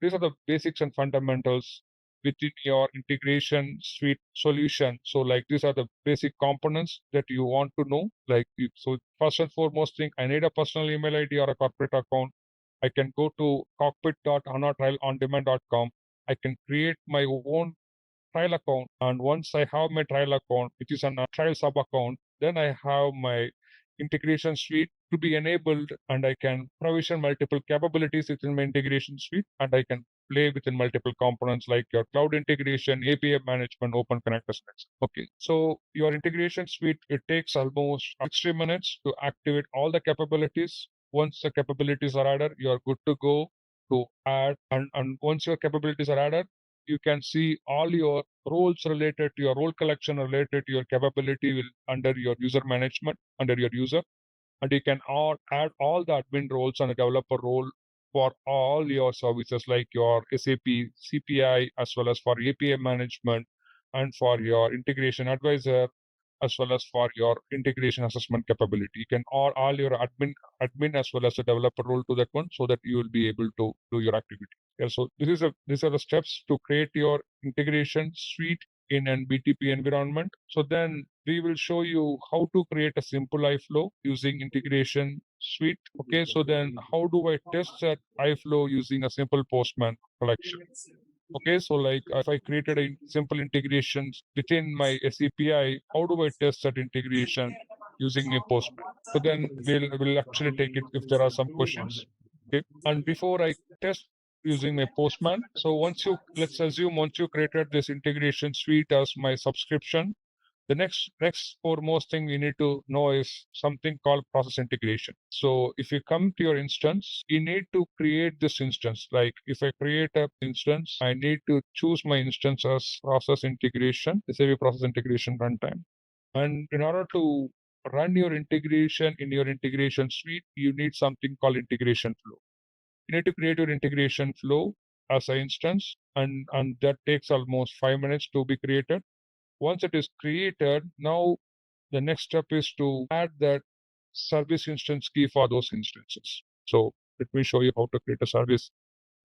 these are the basics and fundamentals within your integration suite solution. So like these are the basic components that you want to know. So first and foremost thing, I need a personal email ID or a corporate account. I can go to cockpit.hanatrialondemand.com. I can create my own trial account. And once I have my trial account, which is a trial sub account, then I have my integration suite to be enabled, and I can provision multiple capabilities within my integration suite, and I can play within multiple components like your cloud integration, API management, open connectors. Okay, so your integration suite, it takes almost 60 minutes to activate all the capabilities. Once the capabilities are added, you are good to go to add, and once your capabilities are added, you can see all your roles related to your role collection related to your capability will under your user management, under your user. And you can add all the admin roles and a developer role for all your services like your SAP CPI, as well as for API management, and for your integration advisor, as well as for your integration assessment capability. You can add all your admin as well as the developer role to that one, so that you will be able to do your activity. Yeah, so these are the steps to create your integration suite in an BTP environment. So then we will show you how to create a simple iFlow using integration suite. Okay, so then how do I test that iFlow using a simple Postman collection? Okay, so like if I created a simple integrations within my SCPI, how do I test that integration using a Postman? So then we'll actually take it if there are some questions. Okay, and before I test using my Postman, so let's assume once you created this integration suite as my subscription, the next foremost thing we need to know is something called process integration. So if you come to your instance, you need to create this instance. Like if I create an instance, I need to choose my instance as process integration, SAP process integration runtime. And in order to run your integration in your integration suite, you need something called integration flow. You need to create your integration flow as an instance, and that takes almost 5 minutes to be created. Once it is created, now the next step is to add that service instance key for those instances. So let me show you how to create a service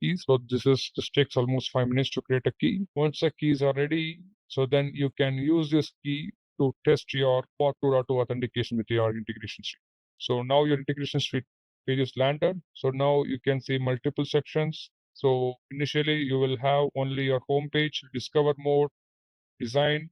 key. So this takes almost 5 minutes to create a key. Once the keys are ready, so then you can use this key to test your POD 2.2 authentication with your integration suite. So now your integration suite page is landed. So now you can see multiple sections. So initially you will have only your home page, discover mode, design,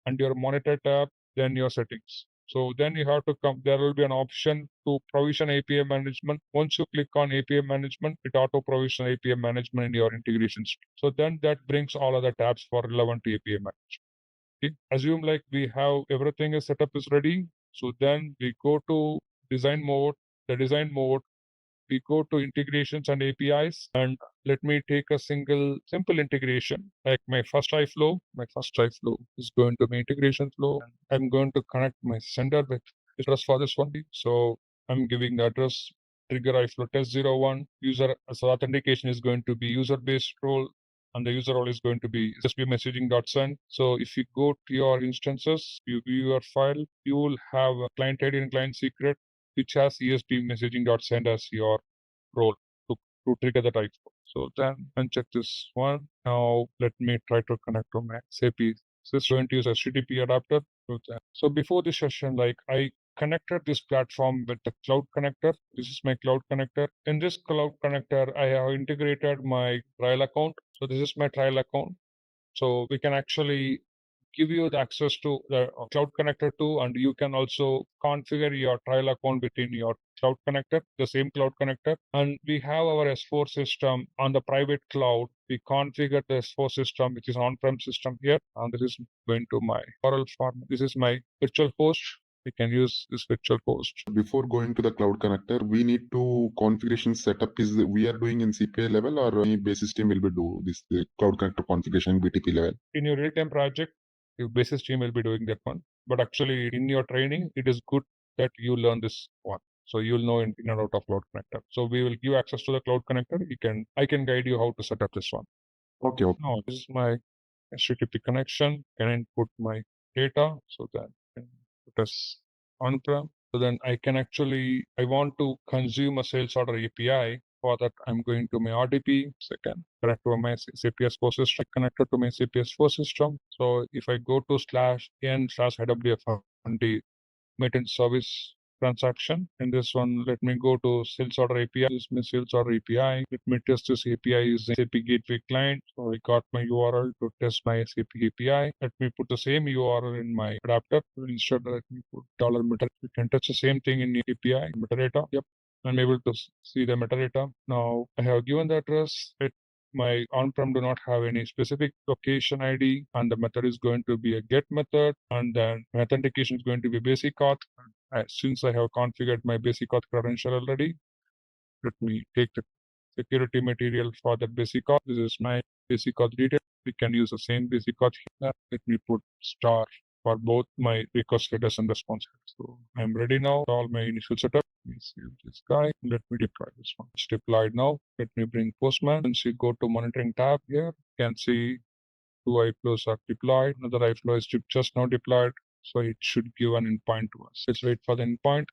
and your monitor tab, then your settings. So then you have to come, there will be an option to provision API management. Once you click on API management, it auto provision API management in your integration suite. So then that brings all other tabs for relevant to API management. Okay. Assume like we have everything is setup is ready. So then we go to design mode, the design mode, we go to integrations and APIs, and let me take a simple integration like my first iFlow. My first iFlow is going to be integration flow. I'm going to connect my sender with address for this one. So I'm giving the address trigger iFlow test 01. User so authentication is going to be user-based role, and the user role is going to be SB messaging.send. So if you go to your instances, you view your file, you will have a client ID and client secret, which has ESB messaging.send as your role to trigger the type. So then uncheck this one. Now let me try to connect to my SAP. This is going to use HTTP adapter. So before this session, like I connected this platform with the cloud connector. This is my cloud connector. In this cloud connector, I have integrated my trial account. So this is my trial account. So we can actually give you the access to the cloud connector too, and you can also configure your trial account within your cloud connector, the same cloud connector. And we have our S4 system on the private cloud. We configure the S4 system, which is on-prem system here. And this is going to my URL form. This is my virtual host. We can use this virtual host. Before going to the cloud connector, we need to configuration setup is we are doing in CPI level, or any basis team will be do this cloud connector configuration BTP level. In your real-time project, your basis team will be doing that one. But actually in your training, it is good that you learn this one. So you'll know in and out of cloud connector. So we will give access to the cloud connector. I can guide you how to set up this one. Okay. Now this is my HTTP connection. Can I put my data? So that I can put as on-prem. So then I can actually, I want to consume a sales order API. For that, I'm going to my RDP. Second, connect to my SAP S4 system, connected to my SAP S4 system. So if I go to /n/IWF maintenance service transaction. In this one, let me go to sales order API. This is my sales order API. Let me test this API using SAP Gateway Client. So I got my URL to test my SAP API. Let me put the same URL in my adapter. Instead, let me put $metadata. You can touch the same thing in the API metadata. Yep. I'm able to see the metadata. Now I have given the address. My on-prem do not have any specific location ID, and the method is going to be a get method, and then authentication is going to be basic auth. Since I have configured my basic auth credential already, let me take the security material for that basic auth. This is my basic auth detail. We can use the same basic auth here. Let me put star for both my request status and response. So I'm ready now. All my initial setup. Let me save this guy. Let me deploy this one. It's deployed now. Let me bring Postman. Once you go to monitoring tab here, you can see 2 iFlows are deployed. Another iFlow is just now deployed. So it should give an endpoint to us. Let's wait for the endpoint.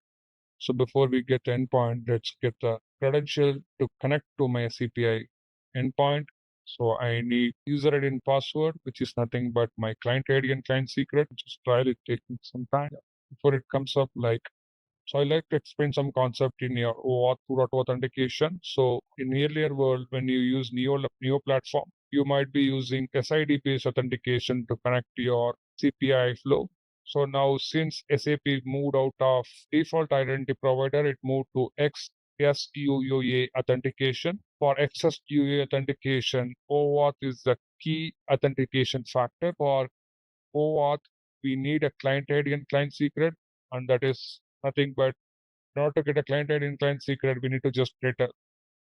So before we get the endpoint, let's get the credential to connect to my CPI endpoint. So I need user ID and password, which is nothing but my client ID and client secret. Just try it, taking some time before it comes up like. So I like to explain some concept in your OAuth throughout authentication. So in earlier world, when you use Neo platform, you might be using SID-based authentication to connect to your CPI flow. So now since SAP moved out of default identity provider, it moved to XSUA authentication. For XSUA authentication, OAuth is the key authentication factor. For OAuth, we need a client ID and client secret, and that is nothing but in order to get a client ID and client secret, we need to just get a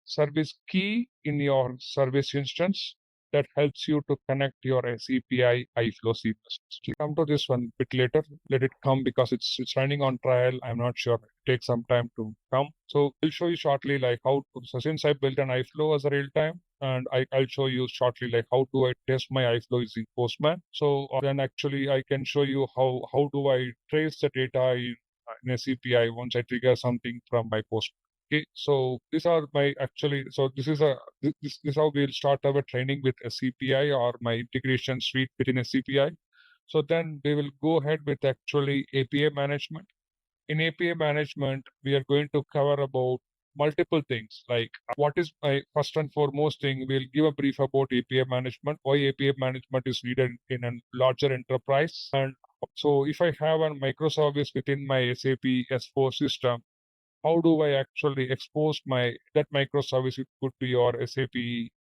service key in your service instance that helps you to connect your CPI iFlow seamlessly. Come to this one bit later. Let it come because it's running on trial. I'm not sure. It takes some time to come. So I'll show you shortly like how to, so since I built an iFlow as a real time, and I'll show you shortly like how do I test my iFlow using Postman. So then actually I can show you how do I trace the data in a CPI once I trigger something from my Postman. Okay, so these are my actually. So this is how we'll start our training with a CPI or my integration suite within a CPI. So then we will go ahead with actually API management. In API management, we are going to cover about multiple things. Like what is my first and foremost thing? We'll give a brief about API management, why API management is needed in a larger enterprise. And so if I have a microservice within my SAP S4 system, how do I actually expose that microservice? It could be your SAP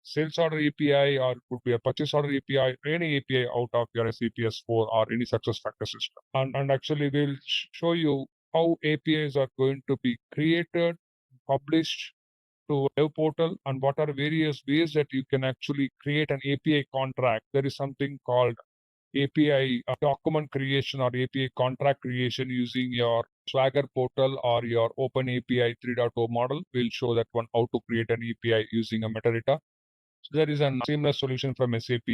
sales order API, or it could be a purchase order API, any API out of your SAP S4 or any success factor system. And actually we'll show you how APIs are going to be created, published to a web portal, and what are various ways that you can actually create an API contract. There is something called API document creation or API contract creation using your Swagger portal or your Open API 3.0 model. We'll show that one, how to create an API using a metadata. So there is a seamless solution from SAP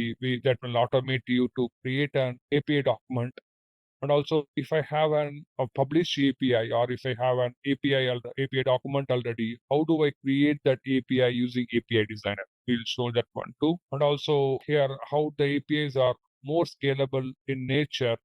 that will automate you to create an API document. And also, if I have a published API, or if I have an API document already, how do I create that API using API Designer? We'll show that one too. And also here, how the APIs are more scalable in nature.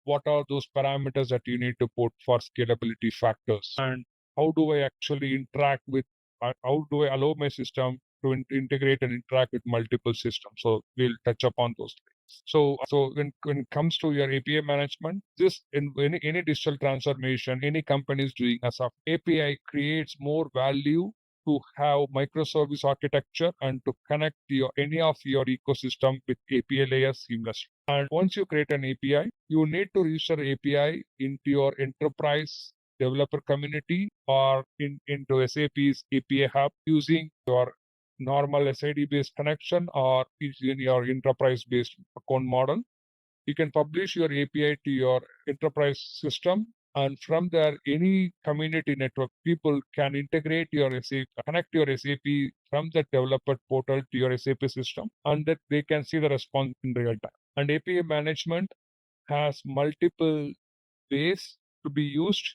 What are those parameters that you need to put for scalability factors? And how do I actually interact with, how do I allow my system to integrate and interact with multiple systems? So we'll touch upon those things. So when it comes to your API management, this in any digital transformation, any company is doing as of API creates more value to have microservice architecture and to connect any of your ecosystem with API layers seamlessly. And once you create an API, you need to register API into your enterprise developer community or into SAP's API hub using your normal SID-based connection or in your enterprise-based account model. You can publish your API to your enterprise system, and from there, any community network people can integrate your SAP, connect your SAP from the developer portal to your SAP system, and that they can see the response in real time. And API management has multiple ways to be used.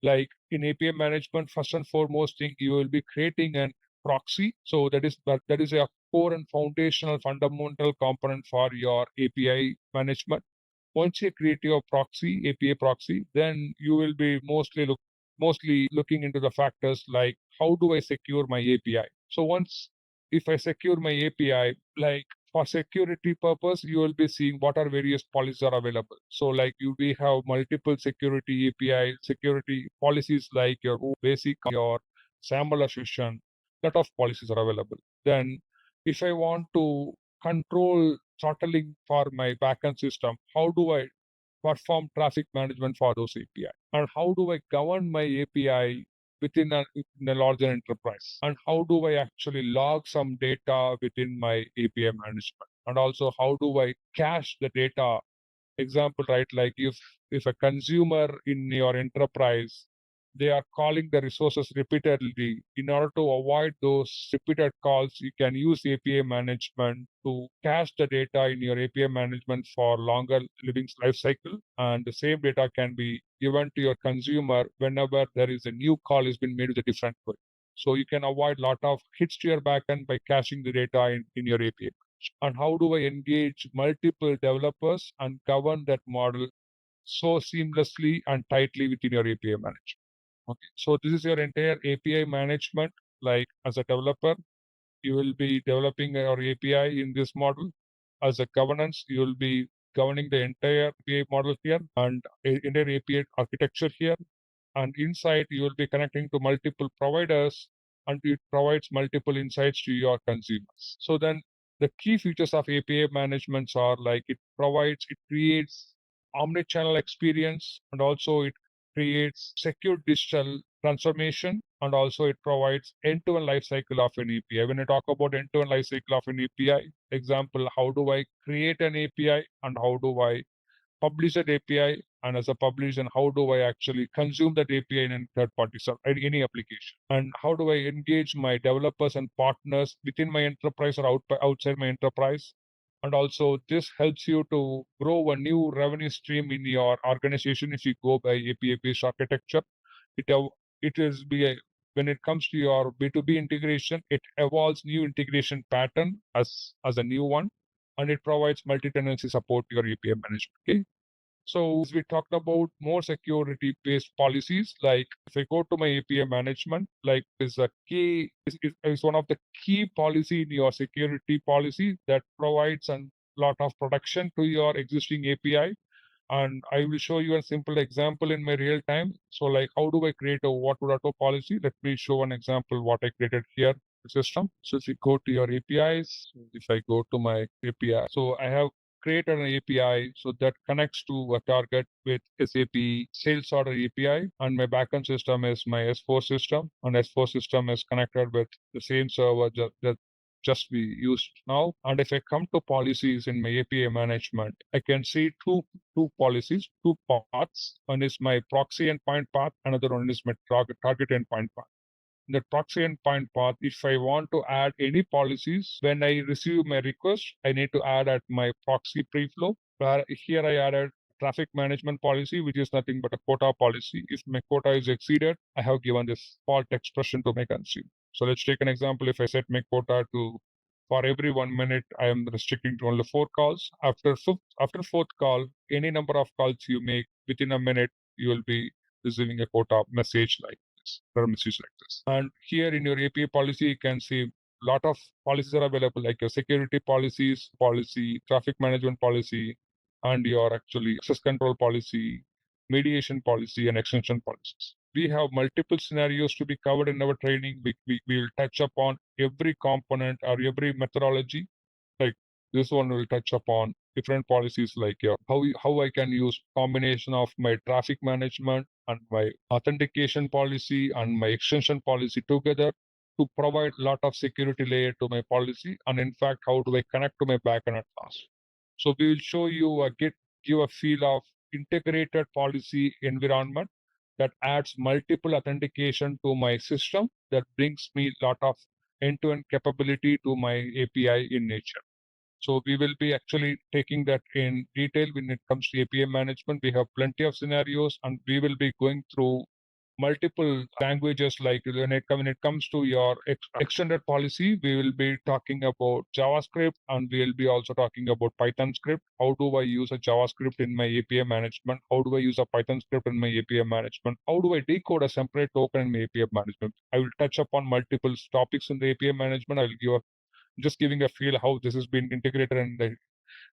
Like in API management, first and foremost thing, you will be creating an proxy. So that is a core and foundational fundamental component for your API management. Once you create your proxy, API proxy, then you will be mostly looking into the factors like how do I secure my API. So if I secure my API, like for security purpose, you will be seeing what are various policies are available. So like we have multiple security API security policies like your basic, your SAML assertion, lot of policies are available. Then if I want to control throttling for my backend system, how do I perform traffic management for those API? And how do I govern my API within a larger enterprise? And how do I actually log some data within my API management? And also, how do I cache the data? Example, right? Like if a consumer in your enterprise, they are calling the resources repeatedly. In order to avoid those repeated calls, you can use API management to cache the data in your API management for longer living life cycle. And the same data can be given to your consumer whenever there is a new call has been made with a different query. So you can avoid a lot of hits to your backend by caching the data in your API. And how do I engage multiple developers and govern that model so seamlessly and tightly within your API management? Okay, so this is your entire API management. Like as a developer, you will be developing your API in this model. As a governance, you will be governing the entire API model here and entire API architecture here. And inside, you will be connecting to multiple providers, and it provides multiple insights to your consumers. So then the key features of API management are like it creates omnichannel experience, and also it creates secure digital transformation, and also it provides end-to-end life cycle of an API. When I talk about end-to-end life cycle of an API, example, how do I create an API and how do I publish that API, and as a publisher, how do I actually consume that API in a third party or any application? And how do I engage my developers and partners within my enterprise or outside my enterprise? And also, this helps you to grow a new revenue stream in your organization if you go by API-based architecture. When it comes to your B2B integration, it evolves new integration pattern as a new one, and it provides multi-tenancy support to your API management. Okay. So as we talked about more security-based policies, like if I go to my API management, like is a key is one of the key policy in your security policy that provides a lot of protection to your existing API. And I will show you a simple example in my real time. So like how do I create a what would auto policy? Let me show an example what I created here system. So if you go to your APIs, if I go to my API, so I have created an API so that connects to a target with SAP sales order API, and my backend system is my S4 system, and S4 system is connected with the same server that just we used now. And if I come to policies in my API management, I can see two policies, two paths. One is my proxy endpoint path, another one is my target endpoint path. In the proxy endpoint path, if I want to add any policies, when I receive my request, I need to add at my proxy preflow, where here I added traffic management policy, which is nothing but a quota policy. If my quota is exceeded, I have given this fault expression to my consumer. So let's take an example. If I set my quota to for every 1 minute, I am restricting to only 4 calls. After fourth call, any number of calls you make within a minute, you will be receiving a quota message like this, or a message like this. And here in your API policy, you can see lot of policies are available, like your security policies, traffic management policy, and your actually access control policy, mediation policy, and extension policies. We have multiple scenarios to be covered in our training. We will touch upon every component or every methodology. Like this one will touch upon different policies, like how I can use combination of my traffic management and my authentication policy and my extension policy together to provide a lot of security layer to my policy. And in fact, how do I connect to my backend at last? So we will show you give a feel of integrated policy environment that adds multiple authentication to my system that brings me a lot of end-to-end capability to my API in nature. So we will be actually taking that in detail when it comes to API management. We have plenty of scenarios, and we will be going through multiple languages. Like when it comes to your extended policy, we will be talking about JavaScript, and we will be also talking about Python script. How do I use a JavaScript in my API management? How do I use a Python script in my API management? How do I decode a separate token in my API management? I will touch upon multiple topics in the API management. I will give just giving a feel how this has been integrated in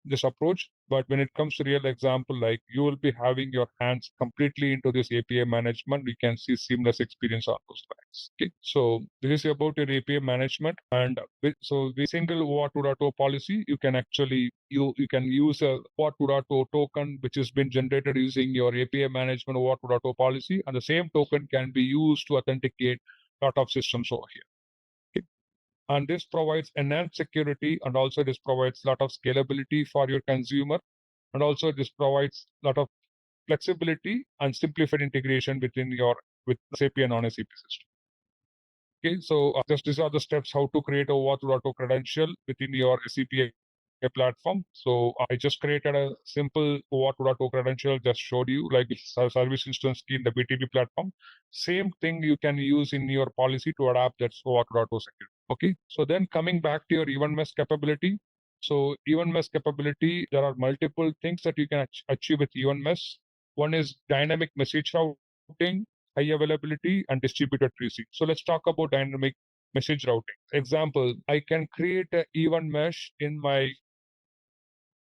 this approach. But when it comes to real example, like you will be having your hands completely into this API management, we can see seamless experience on those lines. Okay, so this is about your API management. And so the single OAuth 2.0 policy, you can actually you can use a OAuth 2.0 token which has been generated using your API management OAuth 2.0 policy, and the same token can be used to authenticate a lot of systems over here. And this provides enhanced security, and also this provides a lot of scalability for your consumer, and also this provides a lot of flexibility and simplified integration with SAP and non-SAP system. Okay, so these are the steps how to create a OAuth 2.0 credential within your SAP platform. So I just created a simple OAuth 2.0 credential, just showed you like service instance key in the BTP platform. Same thing you can use in your policy to adapt that OAuth 2.0 security. Okay, so then coming back to your event mesh capability. So event mesh capability, there are multiple things that you can achieve with event mesh. One is dynamic message routing, high availability, and distributed tracing. So let's talk about dynamic message routing. Example, I can create an event mesh in my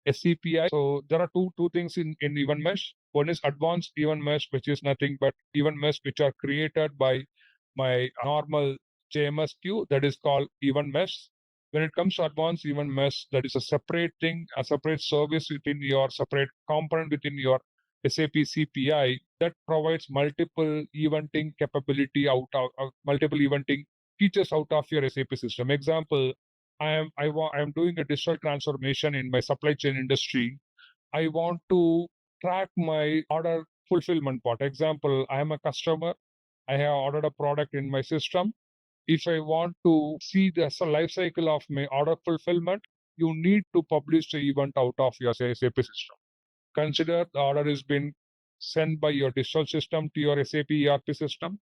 SCPI. So there are two things in event mesh. One is advanced event mesh, which is nothing but event mesh which are created by my normal JMS queue, that is called event mesh. When it comes to advanced event mesh, that is a separate thing, a separate service within your separate component within your SAP CPI that provides multiple eventing capability multiple eventing features out of your SAP system. Example, I am doing a digital transformation in my supply chain industry. I want to track my order fulfillment part. Example, I am a customer. I have ordered a product in my system. If I want to see the life cycle of my order fulfillment, you need to publish the event out of your SAP system. Consider the order has been sent by your digital system to your SAP ERP system.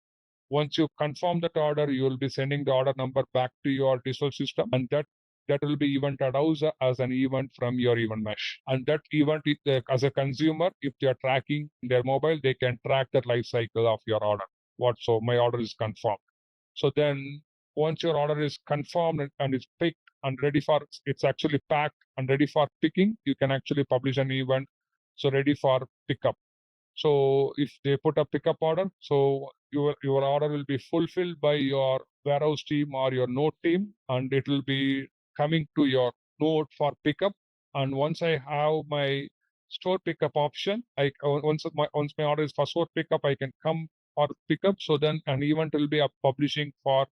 Once you confirm that order, you will be sending the order number back to your digital system, and that that will be evented out as an event from your event mesh. And that event, as a consumer, if they are tracking their mobile, they can track the life cycle of your order. So my order is confirmed. So then once your order is confirmed and it's picked and ready for, it's actually packed and ready for picking, you can actually publish an event. So ready for pickup. So if they put a pickup order, so your order will be fulfilled by your warehouse team or your node team, and it will be coming to your node for pickup. And once I have my store pickup option, once my order is for store pickup, I can come or pickup. So then an event will be publishing for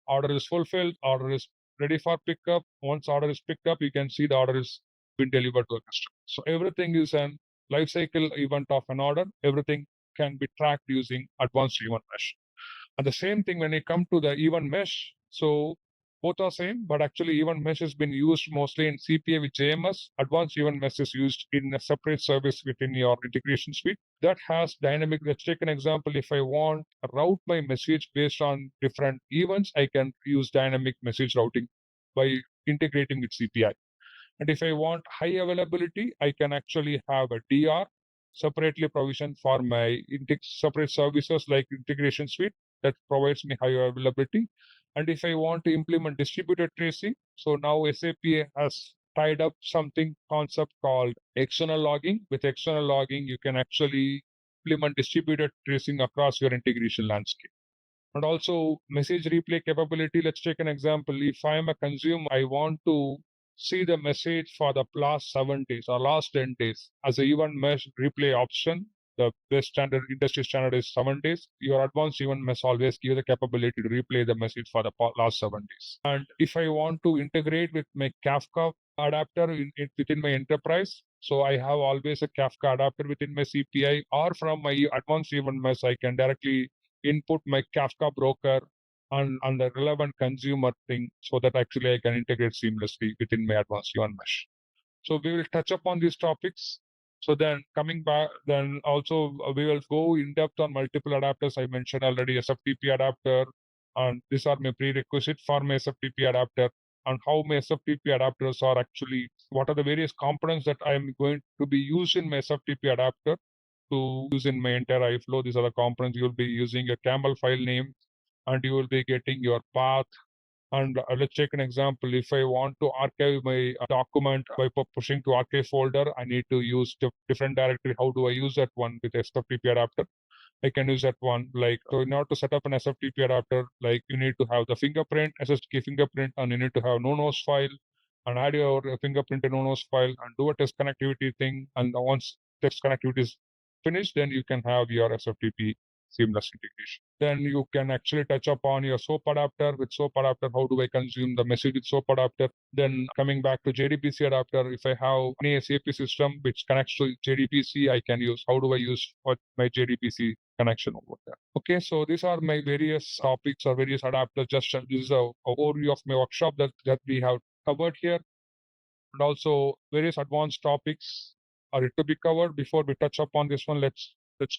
order is fulfilled, order is ready for pickup. Once order is picked up, you can see the order is been delivered to a customer. So everything is an lifecycle event of an order. Everything can be tracked using advanced event mesh. And the same thing when you come to the event mesh. So both are same, but actually event mesh has been used mostly in CPA with JMS. Advanced event mesh is used in a separate service within your integration suite that has dynamic. Let's take an example. If I want to route my message based on different events, I can use dynamic message routing by integrating with CPI. And if I want high availability, I can actually have a DR separately provisioned for my separate services like integration suite that provides me high availability. And if I want to implement distributed tracing, so now SAP has tied up something concept called external logging. With external logging, you can actually implement distributed tracing across your integration landscape. And also message replay capability. Let's take an example. If I am a consumer, I want to see the message for the last 7 days or last 10 days as a event mesh replay option. The best standard industry standard is 7 days. Your advanced event mesh always give the capability to replay the message for the last 7 days. And if I want to integrate with my Kafka adapter within my enterprise, so I have always a Kafka adapter within my CPI, or from my advanced event mesh, I can directly input my Kafka broker and the relevant consumer thing so that actually I can integrate seamlessly within my advanced event mesh. So we will touch upon these topics. So then coming back, then also we will go in depth on multiple adapters. I mentioned already SFTP adapter, and these are my prerequisite for my SFTP adapter, and how my SFTP adapters are actually, what are the various components that I am going to be used in my SFTP adapter to use in my entire iFlow. These are the components. You will be using a camel file name, and you will be getting your path. And let's take an example. If I want to archive my document by pushing to archive folder, I need to use different directory. How do I use that one with SFTP adapter? I can use that one. Like, so in order to set up an SFTP adapter, like you need to have the fingerprint, SSK fingerprint, and you need to have no-nos file, and add your fingerprint and no-nos file, and do a test connectivity thing. And once test connectivity is finished, then you can have your SFTP seamless integration. Then you can actually touch upon your SOAP adapter. With SOAP adapter, how do I consume the message with SOAP adapter? Then coming back to JDBC adapter, if I have any SAP system which connects to JDBC, I can use, how do I use my JDBC connection over there? Okay, so these are my various topics or various adapters. Just this is a overview of my workshop that we have covered here. And also various advanced topics are to be covered. Before we touch upon this one, let's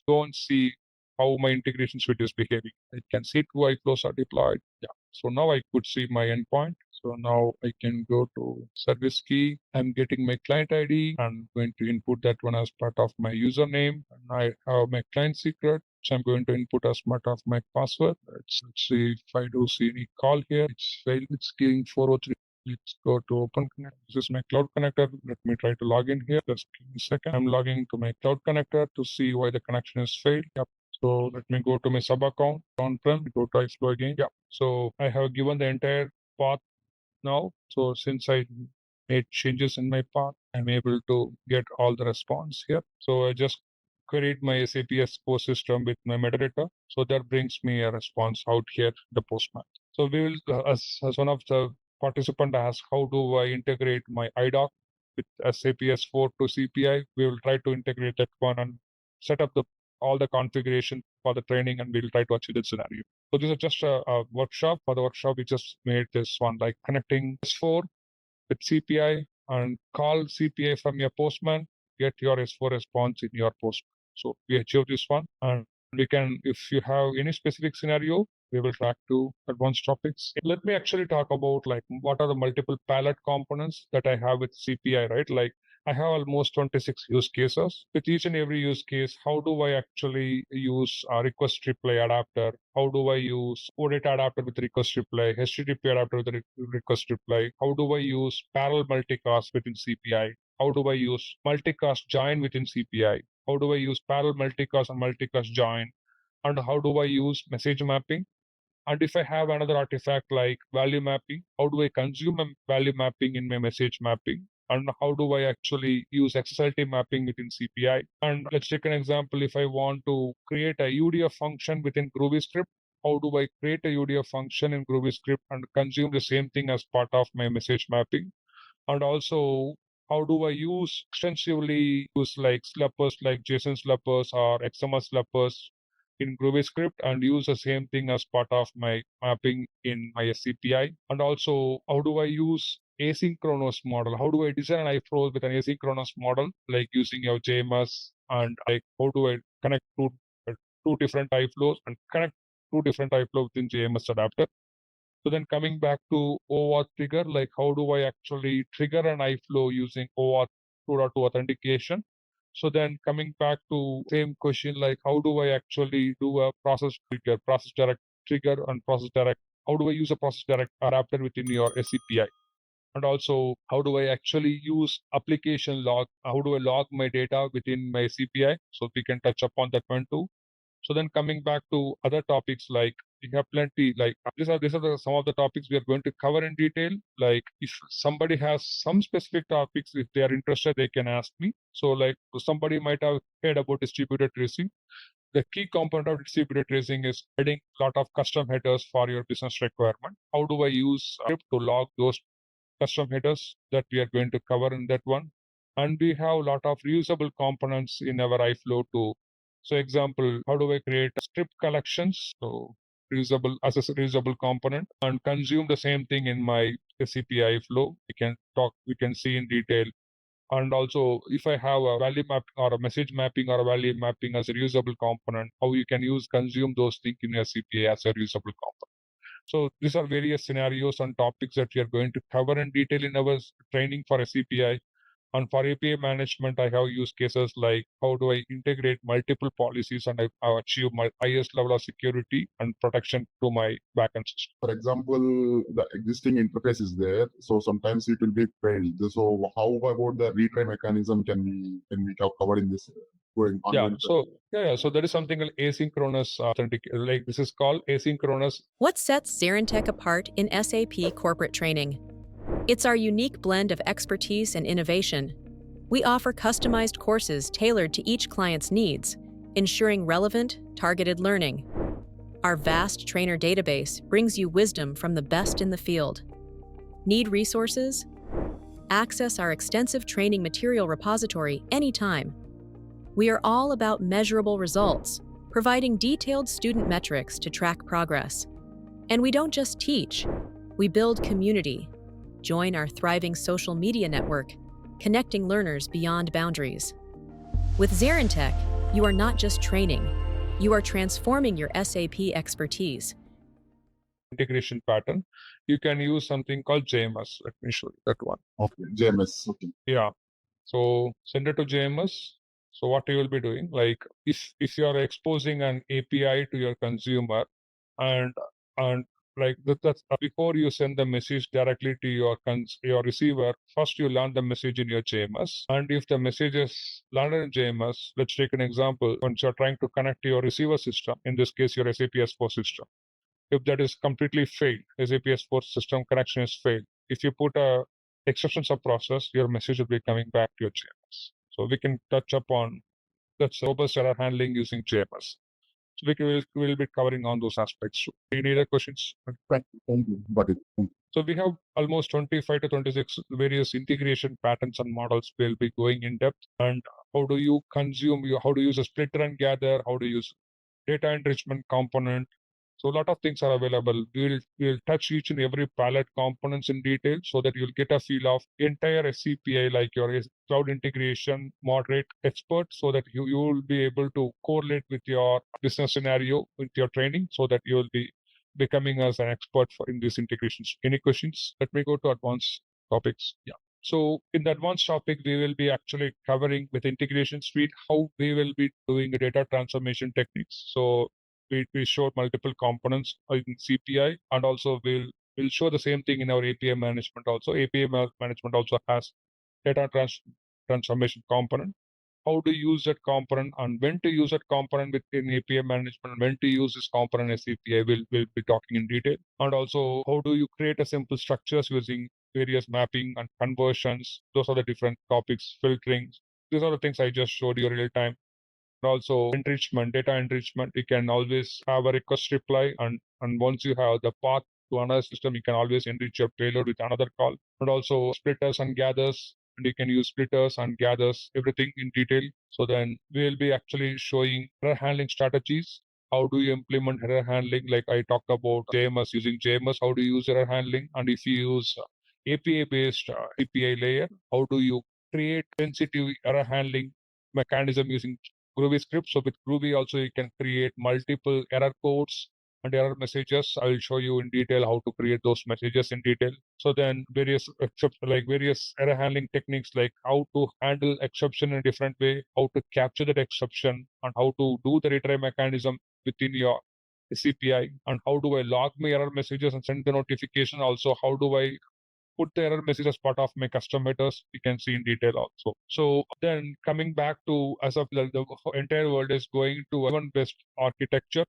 go and see how my integration suite is behaving. I can see two iFlows are deployed. Yeah. So now I could see my endpoint. So now I can go to service key. I'm getting my client ID. I'm going to input that one as part of my username. And I have my client secret, which I'm going to input as part of my password. Let's see if I do see any call here. It's failed. It's giving 403. Let's go to Open Connect. This is my Cloud Connector. Let me try to log in here. Just give me a second. I'm logging to my Cloud Connector to see why the connection is failed. Yep. So let me go to my sub account on-prem. Go to iFlow again. Yeah. So I have given the entire path now. So since I made changes in my path, I'm able to get all the response here. So I just queried my SAP post system with my metadata. So that brings me a response out here, the postman. So we will, as one of the participant asks, how do I integrate my IDOC with SAP S4 to CPI? We will try to integrate that one and set up all the configuration for the training, and we'll try to achieve that scenario. So this is just a workshop. For the workshop, we just made this one, like connecting S4 with CPI and call CPI from your postman, get your S4 response in your postman. So we achieved this one. And We can, if you have any specific scenario, we will track to advanced topics. Let me actually talk about like what are the multiple palette components that I have with CPI, right? Like I have almost 26 use cases. With each and every use case, how do I actually use a request reply adapter? How do I use OData adapter with request reply, HTTP adapter with request reply? How do I use parallel multicast within CPI? How do I use multicast join within CPI? How do I use parallel multicast and multicast join? And how do I use message mapping? And if I have another artifact like value mapping, how do I consume a value mapping in my message mapping? And how do I actually use XSLT mapping within CPI? And let's take an example. If I want to create a UDF function within GroovyScript, how do I create a UDF function in GroovyScript and consume the same thing as part of my message mapping? And also, how do I use extensively use like slappers like JSON slappers or XML slappers in GroovyScript and use the same thing as part of my mapping in my SCPI? And also, how do I use asynchronous model? How do I design an iFlow with an asynchronous model, like using your JMS? And like how do I connect two different iFlows and connect two different iFlows within JMS adapter? So then coming back to OAuth trigger, like how do I actually trigger an iFlow using OAuth 2.2 authentication? So then coming back to same question, like how do I actually do a process trigger, process direct trigger and process direct? How do I use a process direct adapter within your SCPI? And also, how do I actually use application log? How do I log my data within my CPI? So we can touch upon that one too. So then coming back to other topics, like we have plenty, like these are some of the topics we are going to cover in detail. Like if somebody has some specific topics, if they are interested, they can ask me. So like somebody might have heard about distributed tracing. The key component of distributed tracing is adding a lot of custom headers for your business requirement. How do I use script to log those custom headers that we are going to cover in that one? And we have a lot of reusable components in our iFlow too. So example, how do I create script collections? So reusable as a reusable component and consume the same thing in my CPI flow. We can see in detail. And also if I have a value mapping or a message mapping or a value mapping as a reusable component, how you can consume those things in your CPI as a reusable component. So these are various scenarios and topics that we are going to cover in detail in our training for SCPI. And for API management, I have use cases like how do I integrate multiple policies and I achieve my highest level of security and protection to my backend system. For example, the existing interface is there, so sometimes it will be failed. So how about the retry mechanism can we have covered in this going on? Yeah. So there is something called asynchronous authentication. Like this is called asynchronous. What sets ZaranTech apart in SAP corporate training? It's our unique blend of expertise and innovation. We offer customized courses tailored to each client's needs, ensuring relevant, targeted learning. Our vast trainer database brings you wisdom from the best in the field. Need resources? Access our extensive training material repository anytime. We are all about measurable results, providing detailed student metrics to track progress. And we don't just teach, we build community. Join our thriving social media network, connecting learners beyond boundaries. With ZaranTech, you are not just training, you are transforming your SAP expertise. Integration pattern, you can use something called JMS. Let me show you that one. Okay, JMS. Okay. Yeah. So send it to JMS. So what you will be doing, like if you are exposing an API to your consumer, and like that's before you send the message directly to your receiver, first you land the message in your JMS. And if the message is landed in JMS, let's take an example. Once you're trying to connect to your receiver system, in this case your SAP S4 system, if that is completely failed, SAP S4 system connection is failed, if you put a exception subprocess, your message will be coming back to your JMS. So we can touch upon that's robust error handling using JMS. So we'll be covering on those aspects. So any other questions? Thank you. Got it. So we have almost 25 to 26 various integration patterns and models. We'll be going in depth. And how do you consume, how to use a splitter and gather, how to use data enrichment component, So a lot of things are available. We'll touch each and every palette components in detail so that you'll get a feel of entire SCPI, like your cloud integration moderate expert, so that you will be able to correlate with your business scenario with your training, so that you will be becoming as an expert in these integrations. Any questions? Let me go to advanced topics. Yeah. So in the advanced topic, we will be actually covering with integration suite how we will be doing data transformation techniques. So we showed multiple components in CPI, and also we'll show the same thing in our API management also. API management also has data transformation component. How to use that component and when to use that component within API management, when to use this component as API, we'll be talking in detail. And also, how do you create a simple structures using various mapping and conversions? Those are the different topics, filtering. These are the things I just showed you real time. Also enrichment, data enrichment, you can always have a request reply, and once you have the path to another system, you can always enrich your payload with another call. And also splitters and gathers, and you can use splitters and gathers, everything in detail. So then we'll be actually showing error handling strategies. How do you implement error handling? Like I talked about JMS, using JMS, how do you use error handling? And if you use API-based API layer, how do you create sensitive error handling mechanism using Groovy script? So with Groovy also you can create multiple error codes and error messages. I will show you in detail how to create those messages in detail. So then various error handling techniques, like how to handle exception in a different way, how to capture that exception, and how to do the retry mechanism within your CPI, and how do I log my error messages and send the notification. Also, how do I put the error message as part of my custom methods, you can see in detail also. So then coming back to, as of the entire world is going to event-based architecture,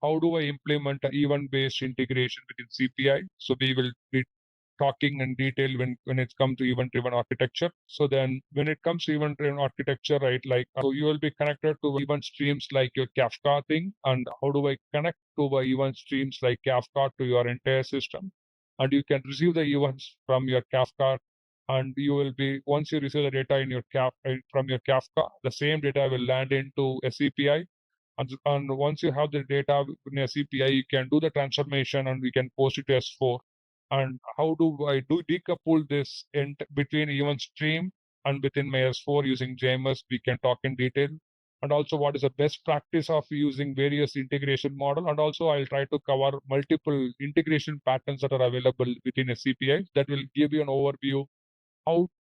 how do I implement an event-based integration within CPI? So we will be talking in detail when it comes to event-driven architecture. So then when it comes to event-driven architecture, right, like, so you will be connected to event streams like your Kafka thing, and how do I connect to the event streams like Kafka to your entire system? And you can receive the events from your Kafka, and you will be, once you receive the data in your from your Kafka, the same data will land into a CPI. And once you have the data in a CPI, you can do the transformation and we can post it to S4. And how do I decouple this between event stream and within my S4 using JMS? We can talk in detail. And also what is the best practice of using various integration model. And also I'll try to cover multiple integration patterns that are available within a CPI that will give you an overview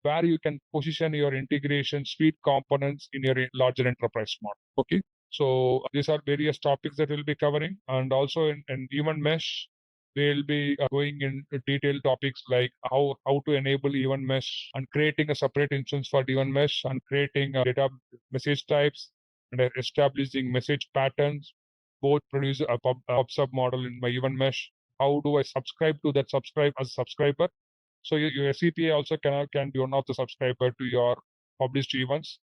where you can position your integration suite components in your larger enterprise model. Okay. So these are various topics that we'll be covering. And also in event mesh, we'll be going into detailed topics like how to enable event mesh and creating a separate instance for event mesh and creating data message types and establishing message patterns, both produce a pub-sub model in my event mesh. How do I subscribe to that as a subscriber? So your CPA also can be one of the subscriber to your published events.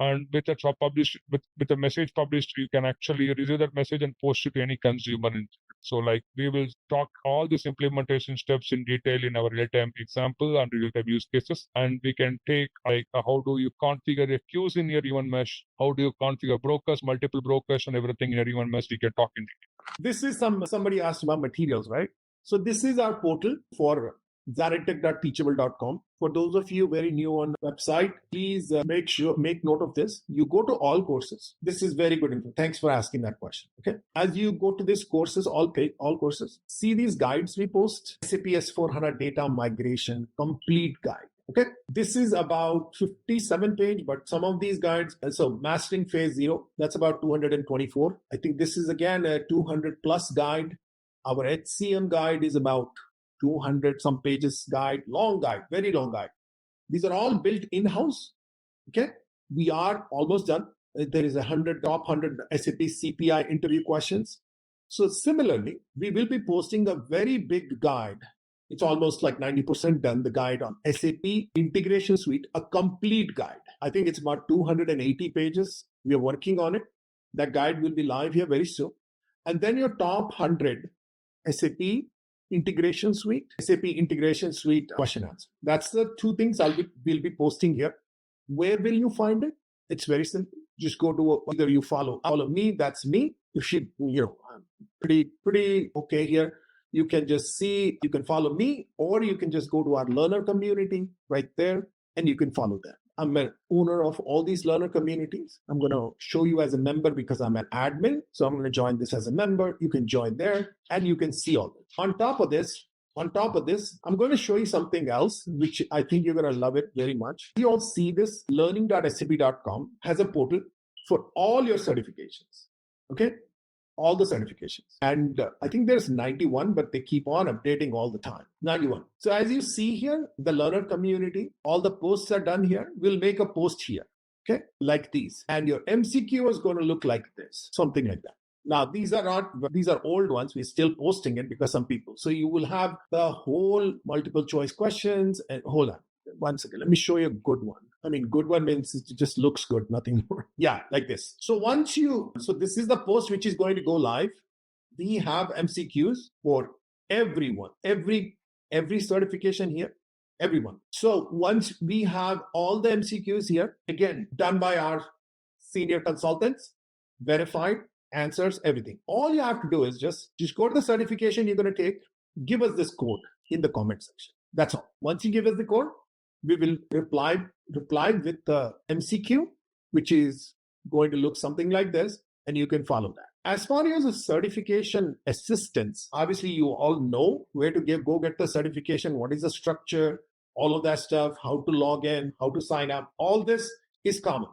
And with that published, with the message published, you can actually receive that message and post it to any consumer. So like we will talk all these implementation steps in detail in our real-time example and real-time use cases. And we can take like how do you configure the queues in your event mesh? How do you configure brokers, multiple brokers and everything in your event mesh? We can talk in detail. This is somebody asked about materials, right? So this is our portal for ZaranTech.teachable.com. For those of you very new on the website, please make note of this. You go to all courses. This is very good info. Thanks for asking that question. Okay. As you go to these courses, all courses, see these guides we post. SAP S/4HANA data migration complete guide. Okay. This is about 57 page, but some of these guides, so mastering phase 0, that's about 224. I think this is again a 200 plus guide. Our HCM guide is about 200 some pages guide, long guide, very long guide. These are all built in-house. Okay. We are almost done. There is top 100 SAP CPI interview questions. So similarly, we will be posting a very big guide. It's almost like 90% done, the guide on SAP Integration Suite, a complete guide. I think it's about 280 pages. We are working on it. That guide will be live here very soon. And then your top 100 SAP Integration Suite, SAP Integration Suite question answer. That's the two things we'll be posting here. Where will you find it? It's very simple. Just go to either you follow me, that's me. If pretty okay here. You can just see, you can follow me, or you can just go to our learner community right there, and you can follow that. I'm an owner of all these learner communities. I'm going to show you as a member because I'm an admin. So I'm going to join this as a member. You can join there and you can see all this. On top of this, I'm going to show you something else, which I think you're going to love it very much. You all see this learning.sap.com has a portal for all your certifications. Okay. All the certifications. And I think there's 91, but they keep on updating all the time. 91. So as you see here, the learner community, all the posts are done here. We'll make a post here, okay, like these. And your MCQ is going to look like this, something like that. Now, these are old ones. We're still posting it because some people. So you will have the whole multiple choice questions. And hold on. One second. Let me show you a good one. I mean, good one means it just looks good, nothing more. Yeah, like this. So so this is the post which is going to go live. We have MCQs for everyone, every certification here, everyone. So once we have all the MCQs here, again, done by our senior consultants, verified, answers, everything. All you have to do is just go to the certification you're going to take, give us this code in the comment section. That's all. Once you give us the code, we will reply with the MCQ, which is going to look something like this, and you can follow that. As far as the certification assistance, obviously you all know where to go get the certification, what is the structure, all of that stuff, how to log in, how to sign up. All this is common.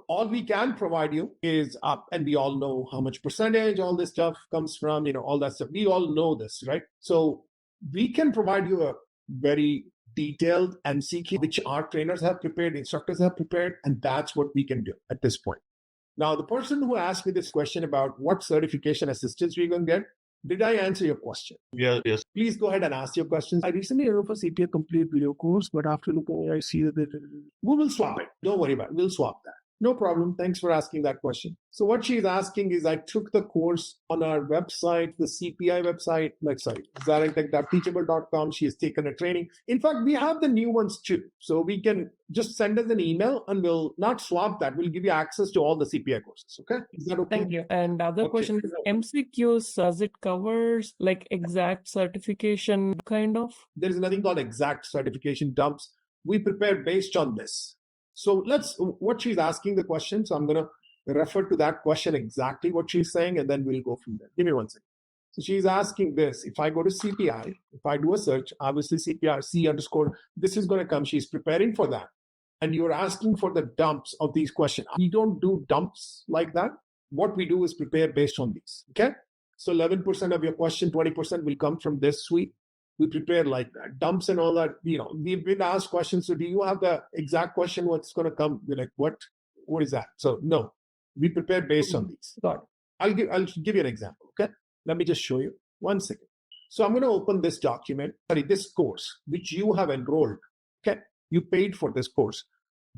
All we can provide you is up, and we all know how much percentage all this stuff comes from, all that stuff. We all know this, right? So we can provide you a very detailed MCQ, which our trainers have prepared, instructors have prepared, and that's what we can do at this point. Now, the person who asked me this question about what certification assistance we're going to get, did I answer your question? Yes. Please go ahead and ask your questions. I recently enrolled for CPA complete video course, but after looking, I see that we will swap it. Don't worry about it. We'll swap that. No problem. Thanks for asking that question. So what she's asking is, I took the course on our website, the CPI website, ZaranTech.teachable.com. She has taken a training. In fact, we have the new ones too. So we can just send us an email and we'll not swap that. We'll give you access to all the CPI courses. Okay? Is that okay? Thank you. And the other question is, MCQs, does it covers like exact certification kind of? There is nothing called exact certification dumps. We prepare based on this. So what she's asking the question, so I'm going to refer to that question exactly what she's saying, and then we'll go from there. Give me one second. So she's asking this, if I go to CPI, if I do a search, obviously CPI, C_, this is going to come. She's preparing for that. And you're asking for the dumps of these questions. We don't do dumps like that. What we do is prepare based on these, okay? So 11% of your question, 20% will come from this suite. We prepare like that. Dumps and all that, we've been asked questions. So do you have the exact question what's going to come? We're like, what is that? So no, we prepare based on these. Got it. I'll give you an example, okay? Let me just show you. One second. So I'm going to open this document, this course, which you have enrolled, okay? You paid for this course.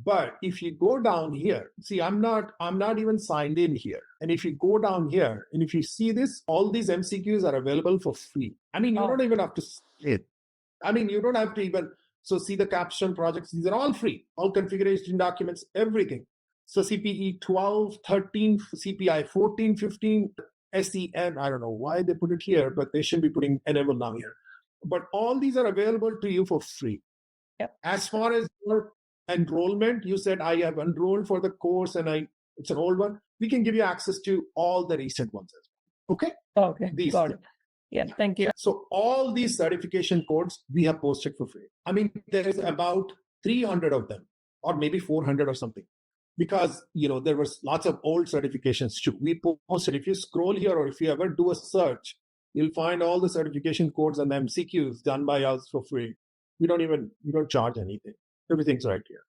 But if you go down here, see, I'm not even signed in here. And if you go down here, and if you see this, all these MCQs are available for free. I mean, you don't even have to see it. I mean, you don't have to even, so see the capstone projects, these are all free, all configuration documents, everything. So CPE 12, 13, CPI 14, 15, SEN, I don't know why they put it here, but they should be putting enable now here. But all these are available to you for free. Yep. As far as your enrollment, you said I have enrolled for the course and it's an old one. We can give you access to all the recent ones as well. Okay? Okay. These. Got it. Yeah, thank you. So all these certification codes we have posted for free. I mean, there's about 300 of them, or maybe 400 or something, because there was lots of old certifications too. We posted. If you scroll here, or if you ever do a search, you'll find all the certification codes and the MCQs done by us for free. We don't charge anything. Everything's right here.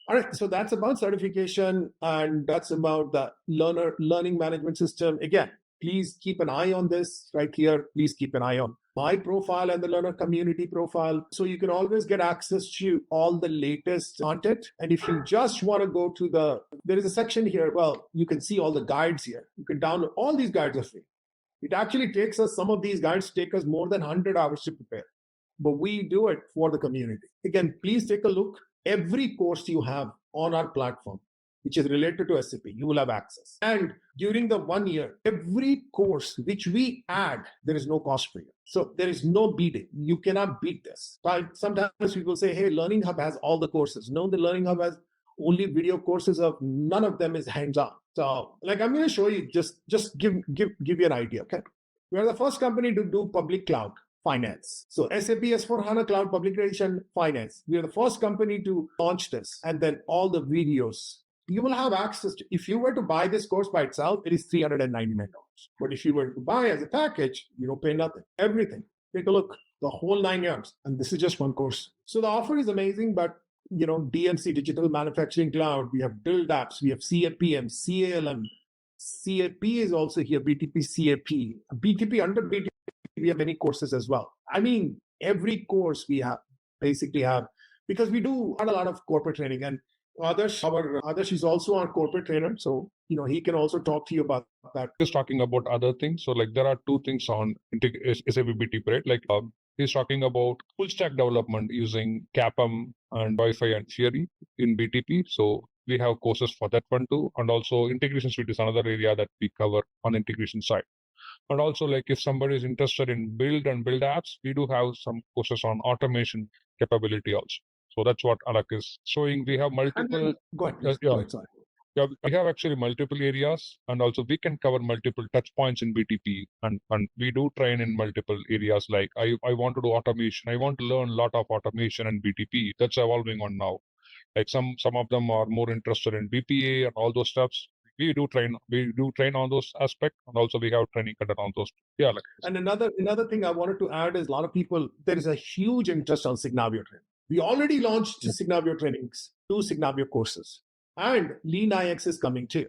All right, so that's about certification, and that's about the learning management system. Again, please keep an eye on this right here. Please keep an eye on my profile and the learner community profile. So you can always get access to all the latest content. And if you just want to go to there is a section here, well, you can see all the guides here. You can download, all these guides are free. It actually takes us, some of these guides take us more than 100 hours to prepare, but we do it for the community. Again, please take a look. Every course you have on our platform, which is related to SAP, you will have access. And during the 1 year, every course which we add, there is no cost for you. So there is no beating. You cannot beat this. But sometimes people say, hey, Learning Hub has all the courses. No, the Learning Hub has only video courses of none of them is hands-on. So like I'm going to show you, just give you an idea, okay? We are the first company to do public cloud finance. So SAP S/4HANA Cloud Public Edition Finance. We are the first company to launch this. And then all the videos. You will have access to, if you were to buy this course by itself, it is $399. But if you were to buy as a package, you don't pay nothing. Everything. Take a look, the whole 9 yards. And this is just one course. So the offer is amazing, but DMC, Digital Manufacturing Cloud, we have Build Apps, we have CAPM, CALM, CAP is also here, BTP, CAP. BTP, under BTP, we have many courses as well. I mean, every course we have, basically have, because we do a lot of corporate training, and Adarsh is also our corporate trainer. So, he can also talk to you about that. Just talking about other things. So like there are two things on SAP BTP, right? Like he's talking about full stack development using CAPM and Wi-Fi and Theory in BTP. So we have courses for that one too. And also Integration Suite is another area that we cover on integration side. And also like if somebody is interested in build and build apps, we do have some courses on automation capability also. So that's what Alak is showing. We have multiple. Go ahead. Go ahead, sorry. Yeah, we have actually multiple areas, and also we can cover multiple touch points in BTP, and we do train in multiple areas. Like I want to do automation. I want to learn a lot of automation and BTP. That's evolving on now. Like some of them are more interested in BPA and all those stuffs. We do train on those aspects, and also we have training content on those. Yeah. And another thing I wanted to add is a lot of people, there is a huge interest on Signavio training. We already launched Signavio trainings, 2 Signavio courses, and Lean IX is coming too.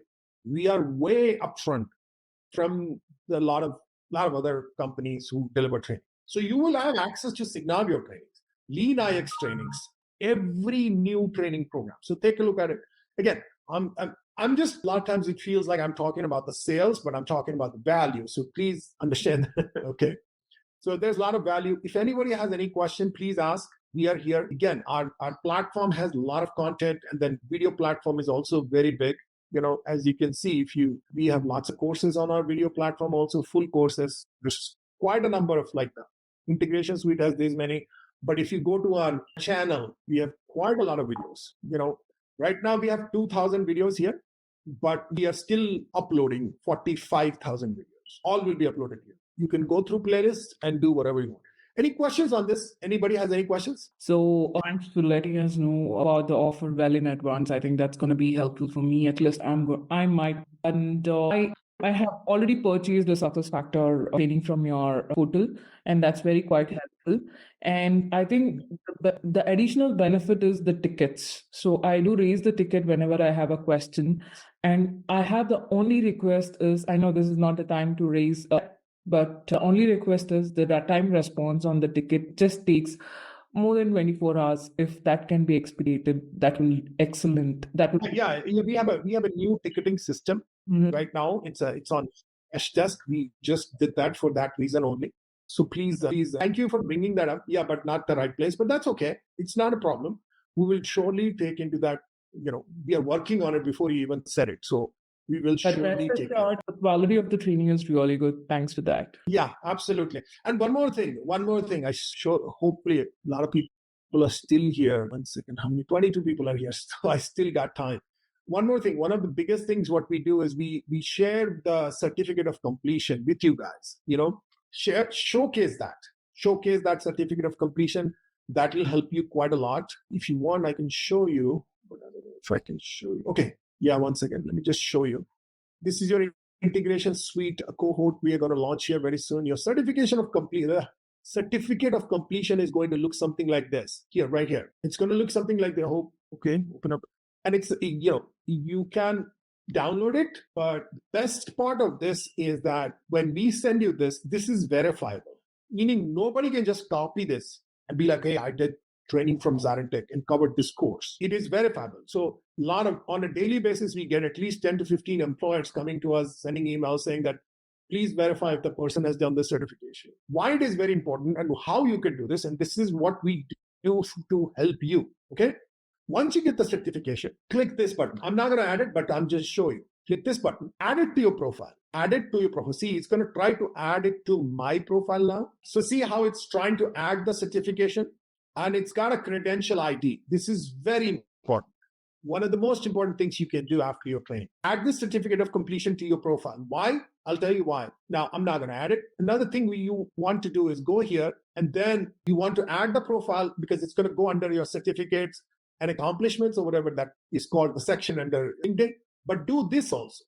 We are way upfront from a lot of other companies who deliver training. So you will have access to Signavio trainings, Lean IX trainings, every new training program. So take a look at it. Again, I'm just, a lot of times it feels like I'm talking about the sales, but I'm talking about the value. So please understand, okay? So there's a lot of value. If anybody has any question, please ask. We are here. Again, our platform has a lot of content, and then video platform is also very big. As you can see, we have lots of courses on our video platform, also full courses. There's quite a number of the Integration Suite has this many. But if you go to our channel, we have quite a lot of videos. Right now we have 2,000 videos here, but we are still uploading 45,000 videos. All will be uploaded here. You can go through playlists and do whatever you want. Any questions on this? Anybody has any questions? So thanks for letting us know about the offer well in advance. I think that's going to be helpful for me. At least I might. And I have already purchased the SuccessFactors training from your portal, and that's quite helpful. And I think the additional benefit is the tickets. So I do raise the ticket whenever I have a question. And I have the only request is, I know this is not the time to raise but the only request is that the time response on the ticket just takes more than 24 hours. If that can be expedited, that will be excellent. Yeah, we have a new ticketing system right now. It's on Desk. We just did that for that reason only. So please, thank you for bringing that up. Yeah, but not the right place. But that's okay. It's not a problem. We will surely take into that. We are working on it before you even said it. So we will surely take it. The quality of the training is really good. Thanks for that. Yeah, absolutely. And one more thing. Hopefully a lot of people are still here. 1 second. How many? 22 people are here. So I still got time. One more thing. One of the biggest things what we do is we share the certificate of completion with you guys. Showcase that certificate of completion. That will help you quite a lot. If you want, I can show you. If I can show you. Okay. Yeah, 1 second. Let me just show you. This is your Integration Suite cohort we are going to launch here very soon. Your certificate of completion is going to look something like this. Here, right here. It's going to look something like the hope. Okay, open up. And it's, you can download it. But the best part of this is that when we send you this is verifiable. Meaning nobody can just copy this and be like, hey, I did training from ZaranTech and covered this course. It is verifiable. So on a daily basis, we get at least 10 to 15 employers coming to us, sending emails saying that, please verify if the person has done the certification. Why it is very important and how you can do this. And this is what we do to help you. Okay. Once you get the certification, click this button. I'm not going to add it, but I'm just showing you. Click this button, add it to your profile. Add it to your profile. See, it's going to try to add it to my profile now. So see how it's trying to add the certification, and it's got a credential ID. This is very important. One of the most important things you can do after your training. Add this certificate of completion to your profile. Why? I'll tell you why. Now, I'm not going to add it. Another thing you want to do is go here, and then you want to add the profile because it's going to go under your certificates and accomplishments or whatever that is called, the section under LinkedIn. But do this also.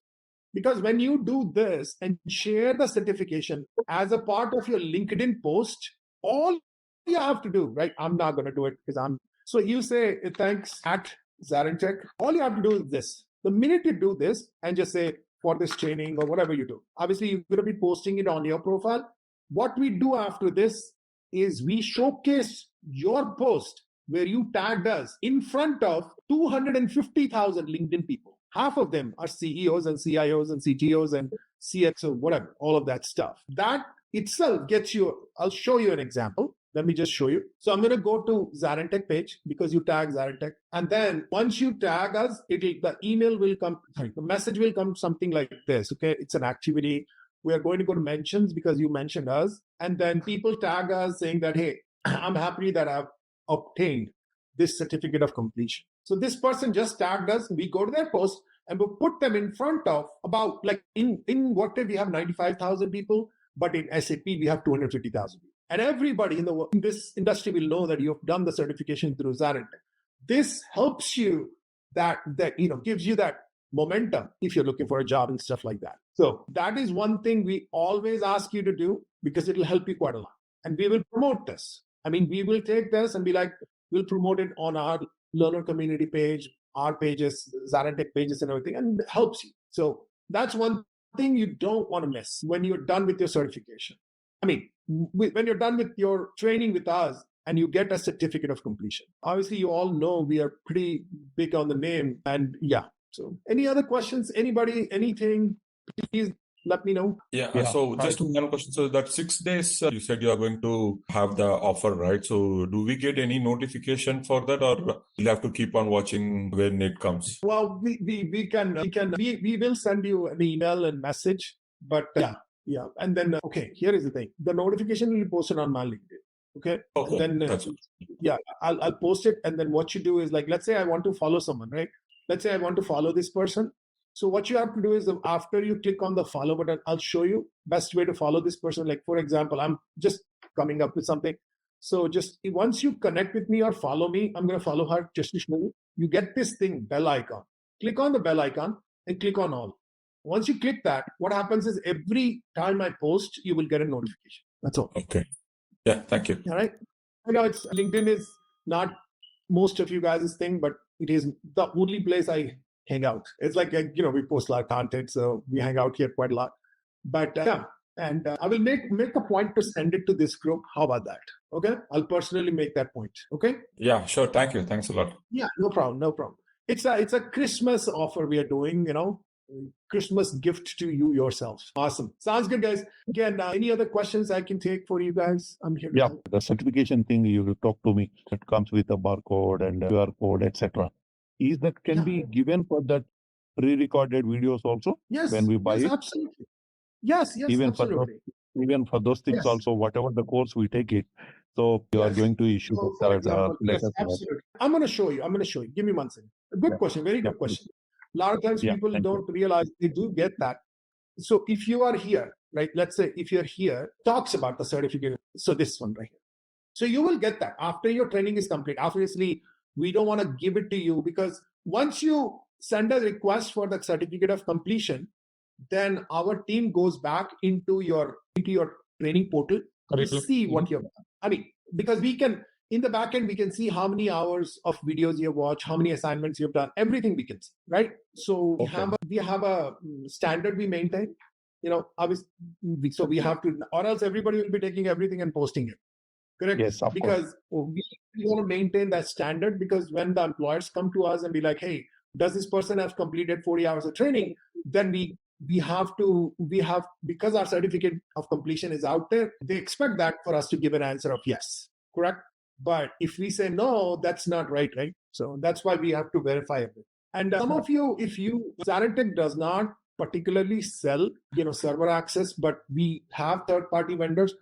Because when you do this and share the certification as a part of your LinkedIn post, all you have to do, right? I'm not going to do it because so you say thanks at ZaranTech. All you have to do is this. The minute you do this and just say for this training or whatever you do, obviously you're going to be posting it on your profile. What we do after this is we showcase your post where you tagged us in front of 250,000 LinkedIn people. Half of them are CEOs and CIOs and CTOs and CXO, whatever, all of that stuff. That itself gets you, I'll show you an example. Let me just show you. So I'm going to go to ZaranTech page because you tag ZaranTech. And then once you tag us, the email will come, the message will come something like this. Okay, it's an activity. We are going to go to mentions because you mentioned us. And then people tag us saying that, hey, I'm happy that I've obtained this certificate of completion. So this person just tagged us. We go to their post and we'll put them in front of about like in Workday, we have 95,000 people, but in SAP, we have 250,000 people. And everybody in this industry will know that you've done the certification through ZaranTech. This helps you gives you that momentum if you're looking for a job and stuff like that. So that is one thing we always ask you to do because it'll help you quite a lot. And we will promote this. I mean, we will take this and be like, we'll promote it on our learner community page, our pages, ZaranTech pages and everything, and it helps you. So that's one thing you don't want to miss when you're done with your certification. I mean, when you're done with your training with us and you get a certificate of completion. Obviously, you all know we are pretty big on the name. And yeah, so any other questions? Anybody, anything, please let me know. Yeah. So just one question. So that 6 days, you said you are going to have the offer, right? So do we get any notification for that, or we'll have to keep on watching when it comes? Well, we will send you an email and message, but yeah. And then, okay, here is the thing. The notification will be posted on my LinkedIn. Okay. And then, I'll post it. And then what you do is like, let's say I want to follow someone, right? Let's say I want to follow this person. So what you have to do is after you click on the follow button, I'll show you best way to follow this person. Like, for example, I'm just coming up with something. So just once you connect with me or follow me, I'm going to follow her just to show you. You get this thing, bell icon. Click on the bell icon and click on all. Once you click that, what happens is every time I post, you will get a notification. That's all. Okay. Yeah, thank you. All right. I know LinkedIn is not most of you guys' thing, but it is the only place I hang out. It's like, we post a lot of content, so we hang out here quite a lot. But I will make a point to send it to this group. How about that? Okay. I'll personally make that point. Okay. Yeah, sure. Thank you. Thanks a lot. Yeah, no problem. It's a Christmas offer we are doing, Christmas gift to you yourself. Awesome. Sounds good, guys. Again, any other questions I can take for you guys? I'm here. Yeah, the certification thing you talk to me, that comes with a barcode and QR code, etc. Is that can be given for that pre-recorded videos also? Yes. When we buy it? Absolutely. Yes, even absolutely. Even for those things also, whatever the course we take it, so you are going to issue Yes, absolutely. I'm going to show you. Give me 1 second. Good question. Very good question. A lot of times people don't realize they do get that. So if you are here, right, let's say if you're here, talks about the certificate. So this one right here. So you will get that after your training is complete. Obviously, we don't want to give it to you because once you send a request for the certificate of completion, then our team goes back into your training portal to see what you've done. I mean, because we can, in the back end, we can see how many hours of videos you watch, how many assignments you've done, everything we can see, right? So we have a standard we maintain, obviously, so we have to, or else everybody will be taking everything and posting it. Correct? Yes, of because we want to maintain that standard, because when the employers come to us and be like, hey, does this person have completed 40 hours of training? Then we have, because our certificate of completion is out there, they expect that for us to give an answer of yes. Correct? But if we say no, that's not right, right? So that's why we have to verify it. And some of you, ZaranTech does not particularly sell, server access, but we have third-party vendors.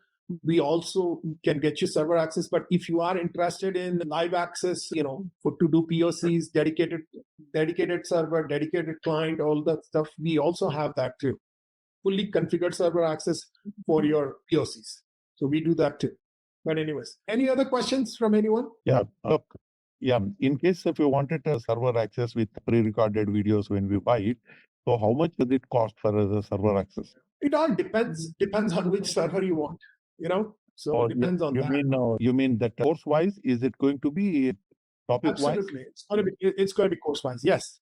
We also can get you server access. But if you are interested in live access, to do POCs, dedicated server, dedicated client, all that stuff, we also have that too. Fully configured server access for your POCs. So we do that too. But anyways, any other questions from anyone? Yeah. In case if you wanted a server access with pre-recorded videos when we buy it, so how much does it cost for the server access? It all depends on which server you want, So it depends on that. You mean that course-wise, is it going to be topic-wise? Absolutely. It's going to be course-wise. Yes.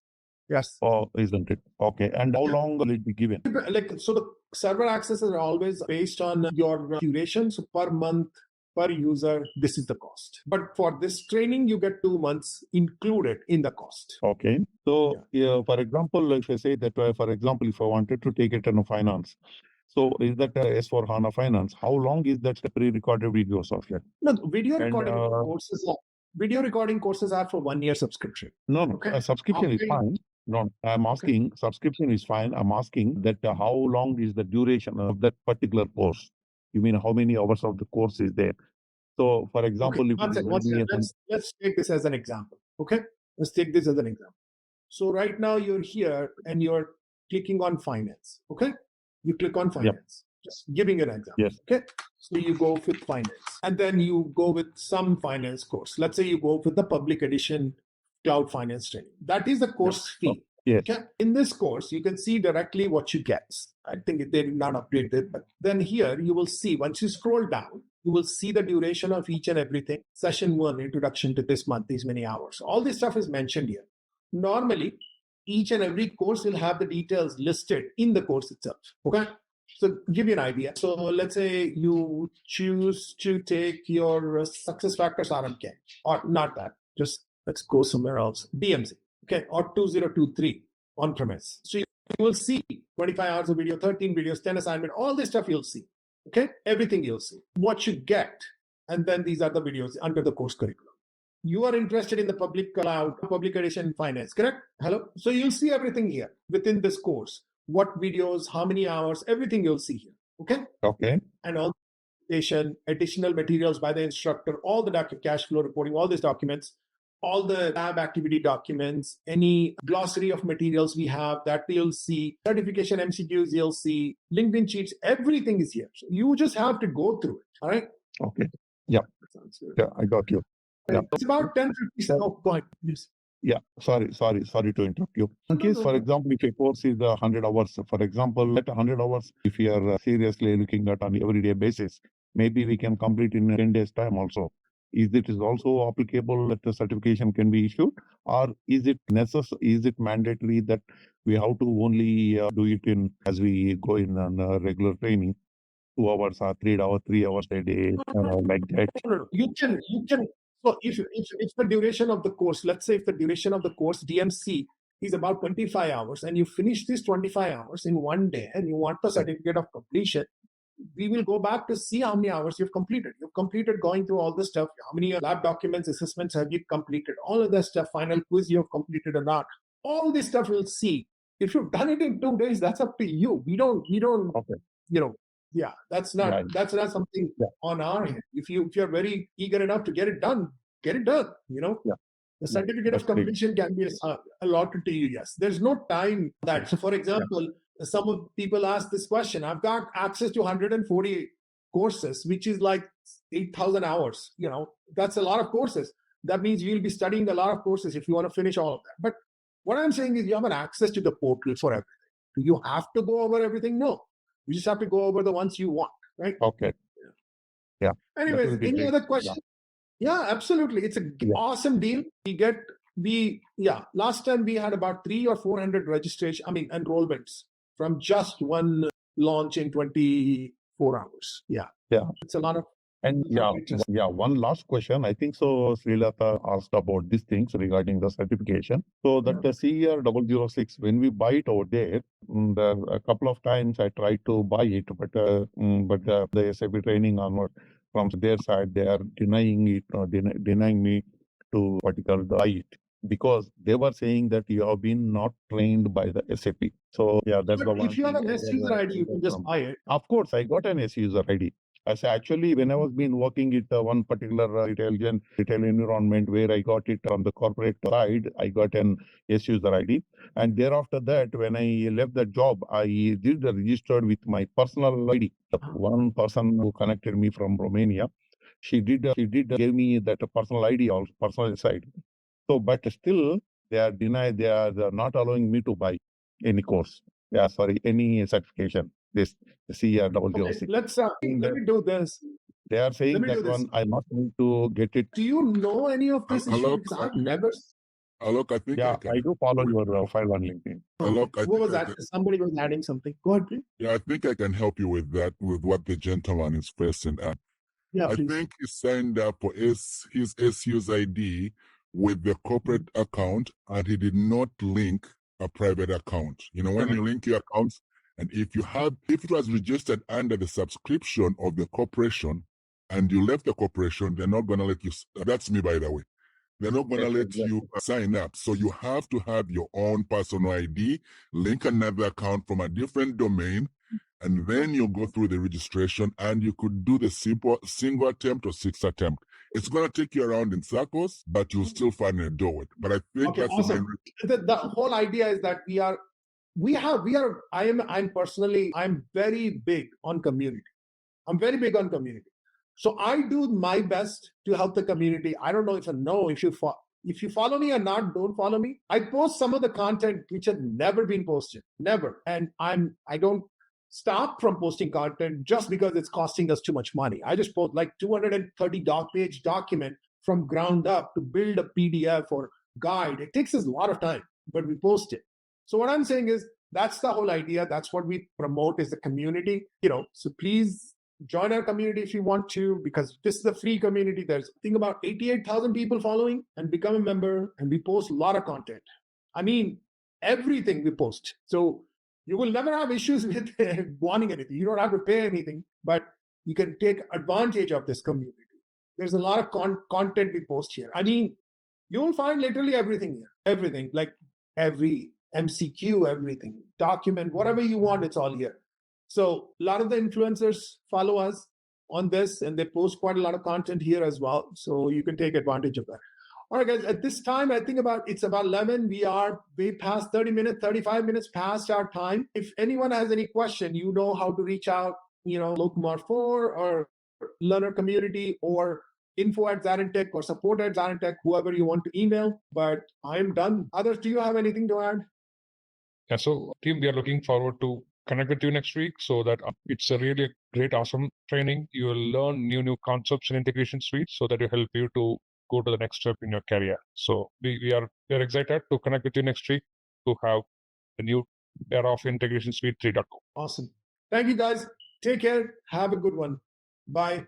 Oh, isn't it? Okay. And how long will it be given? So the server access are always based on your duration. So per month, per user, this is the cost. But for this training, you get 2 months included in the cost. Okay. So, for example, if I say that, for example, if I wanted to take it in a finance, so is that S4 HANA Finance? How long is that pre-recorded video software? No, video recording courses are for 1 year subscription. No, Okay. Subscription is fine. No, I'm asking, subscription is fine. I'm asking that how long is the duration of that particular course? You mean how many hours of the course is there? So, for example, let's take this as an example. Okay, let's take this as an example. So right now you're here and you're clicking on finance. Okay, you click on finance. Just giving an example. Yes. Okay, so you go with finance, and then you go with some finance course. Let's say you go with the public edition cloud finance training. That is the course fee. Yes. Okay. In this course, you can see directly what you get. I think they did not update it, but then here you will see, once you scroll down, you will see the duration of each and everything. Session 1, introduction to this month, these many hours. All this stuff is mentioned here. Normally, each and every course will have the details listed in the course itself. Okay. So give you an idea. So let's say you choose to take your SuccessFactors RMK, or not that, just let's go somewhere else. DMZ. Okay, or 2023 on-premise. So you will see 25 hours of video, 13 videos, 10 assignment, all this stuff you'll see. Okay, everything you'll see. What you get, and then these are the videos under the course curriculum. You are interested in the public cloud, public edition finance, correct? Hello? So you'll see everything here within this course. What videos, how many hours, everything you'll see here. Okay? Okay. And all additional materials by the instructor, all the cash flow reporting, all these documents, all the lab activity documents, any glossary of materials we have that you'll see, certification MCQs you'll see, LinkedIn sheets, everything is here. So you just have to go through it. All right? Okay. Yeah. Yeah, I got you. Yeah. It's about 10-50. Oh, go ahead. Yes. Yeah, sorry to interrupt you. In case, for example, if a course is 100 hours, for example, at 100 hours, if you are seriously looking at on everyday basis, maybe we can complete in 10 days time also. Is it also applicable that the certification can be issued, or is it necessary? Is it mandatory that we have to only do it in as we go in on regular training, 2 hours or 3 hours a day, like that? You can. So if the duration of the course, let's say if the duration of the course DMC is about 25 hours, and you finish these 25 hours in 1 day, and you want the certificate of completion, we will go back to see how many hours you've completed. You've completed going through all this stuff. How many lab documents, assessments have you completed? All of that stuff, final quiz you have completed or not. All this stuff we'll see. If you've done it in 2 days, that's up to you. We don't, Okay. That's not something on our hand. If you're very eager enough to get it done, Yeah. The certificate of completion can be allotted to you. Yes. There's no time that. So for example, some of people ask this question. I've got access to 140 courses, which is like 8,000 hours. That's a lot of courses. That means you'll be studying a lot of courses if you want to finish all of that. But what I'm saying is you have an access to the portal for everything. Do you have to go over everything? No. You just have to go over the ones you want, right? Okay. Yeah. Anyways, any other questions? Yeah, absolutely. It's an awesome deal. Last time we had about 300 or 400 enrollments from just one launch in 24 hours. Yeah. It's a lot of. And one last question. I think so. Srilata asked about these things regarding the certification. So that the CER 006, when we buy it over there, a couple of times I tried to buy it, but the SAP training or not. from their side, they are denying it, or denying me to particular right, because they were saying that you have been not trained by the SAP. So yeah, that's the But one if you have thing an I S got user the ID, you can feedback just from. buy it. Of course, I got an S user ID. As actually, when I was been working at one particular retail environment where I got it on the corporate side, I got an S user ID. And thereafter that, when I left the job, I did registered with my personal ID. The one person who connected me from Romania, she did give me that personal ID also, personal side. So, but still, they are denied. They are not allowing me to buy any course. Yeah, sorry, any certification. This Okay, CRWC. let's let me do this. They are Let saying me do that this. one I must need to get it. Do you know any of this issue? Hello, Because I've never. Alok, I think I Yeah, can. I do follow your profile on LinkedIn. Alok, I What was think I that? can. Somebody was adding something. Go ahead, please. Yeah, I think I can help you with that, with what the gentleman is pressing at. Yeah, I please. think he signed up for his SU's ID with the corporate account, and he did not link a private account. You know, when you link your accounts, and if it was registered under the subscription of the corporation, and you left the corporation, they're not going to let you. That's me, by the way. They're not going to Yes, let exactly. you sign up. So you have to have your own personal ID, link another account from a different domain, and then you go through the registration, and you could do the single attempt or 6 attempt. It's going to take you around in circles, but you'll still find a do it. But I think Okay, that's awesome. The whole idea is that I'm very big on community. I'm very big on community. So I do my best to help the community. I don't know if you follow me or not, don't follow me. I post some of the content which had never been posted, never. And I don't stop from posting content just because it's costing us too much money. I just post like 230 page document from ground up to build a PDF or guide. It takes us a lot of time, but we post it. So what I'm saying is that's the whole idea. That's what we promote is the community. So please join our community if you want to, because this is a free community. There's I think about 88,000 people following, and become a member, and we post a lot of content. I mean, everything we post. So you will never have issues with wanting anything. You don't have to pay anything, but you can take advantage of this community. There's a lot of content we post here. I mean, you will find literally everything here. Everything, like every MCQ, everything, document, whatever you want, it's all here. So a lot of the influencers follow us on this, and they post quite a lot of content here as well. So you can take advantage of that. All right, guys, at this time, I think it's about 11. We are way past 30 minutes, 35 minutes past our time. If anyone has any question, you know how to reach out, Lokumar 4 or learner community or info@ZaranTech or support@ZaranTech, whoever you want to email. But I'm done. Others, do you have anything to add? Yeah, so team, we are looking forward to connect with you next week, so that it's a really great, awesome training. You will learn new concepts in Integration Suite, so that will help you to go to the next step in your career. So we are excited to connect with you next week to have the new era of Integration Suite 3.0. Awesome. Thank you, guys. Take care. Have a good one. Bye.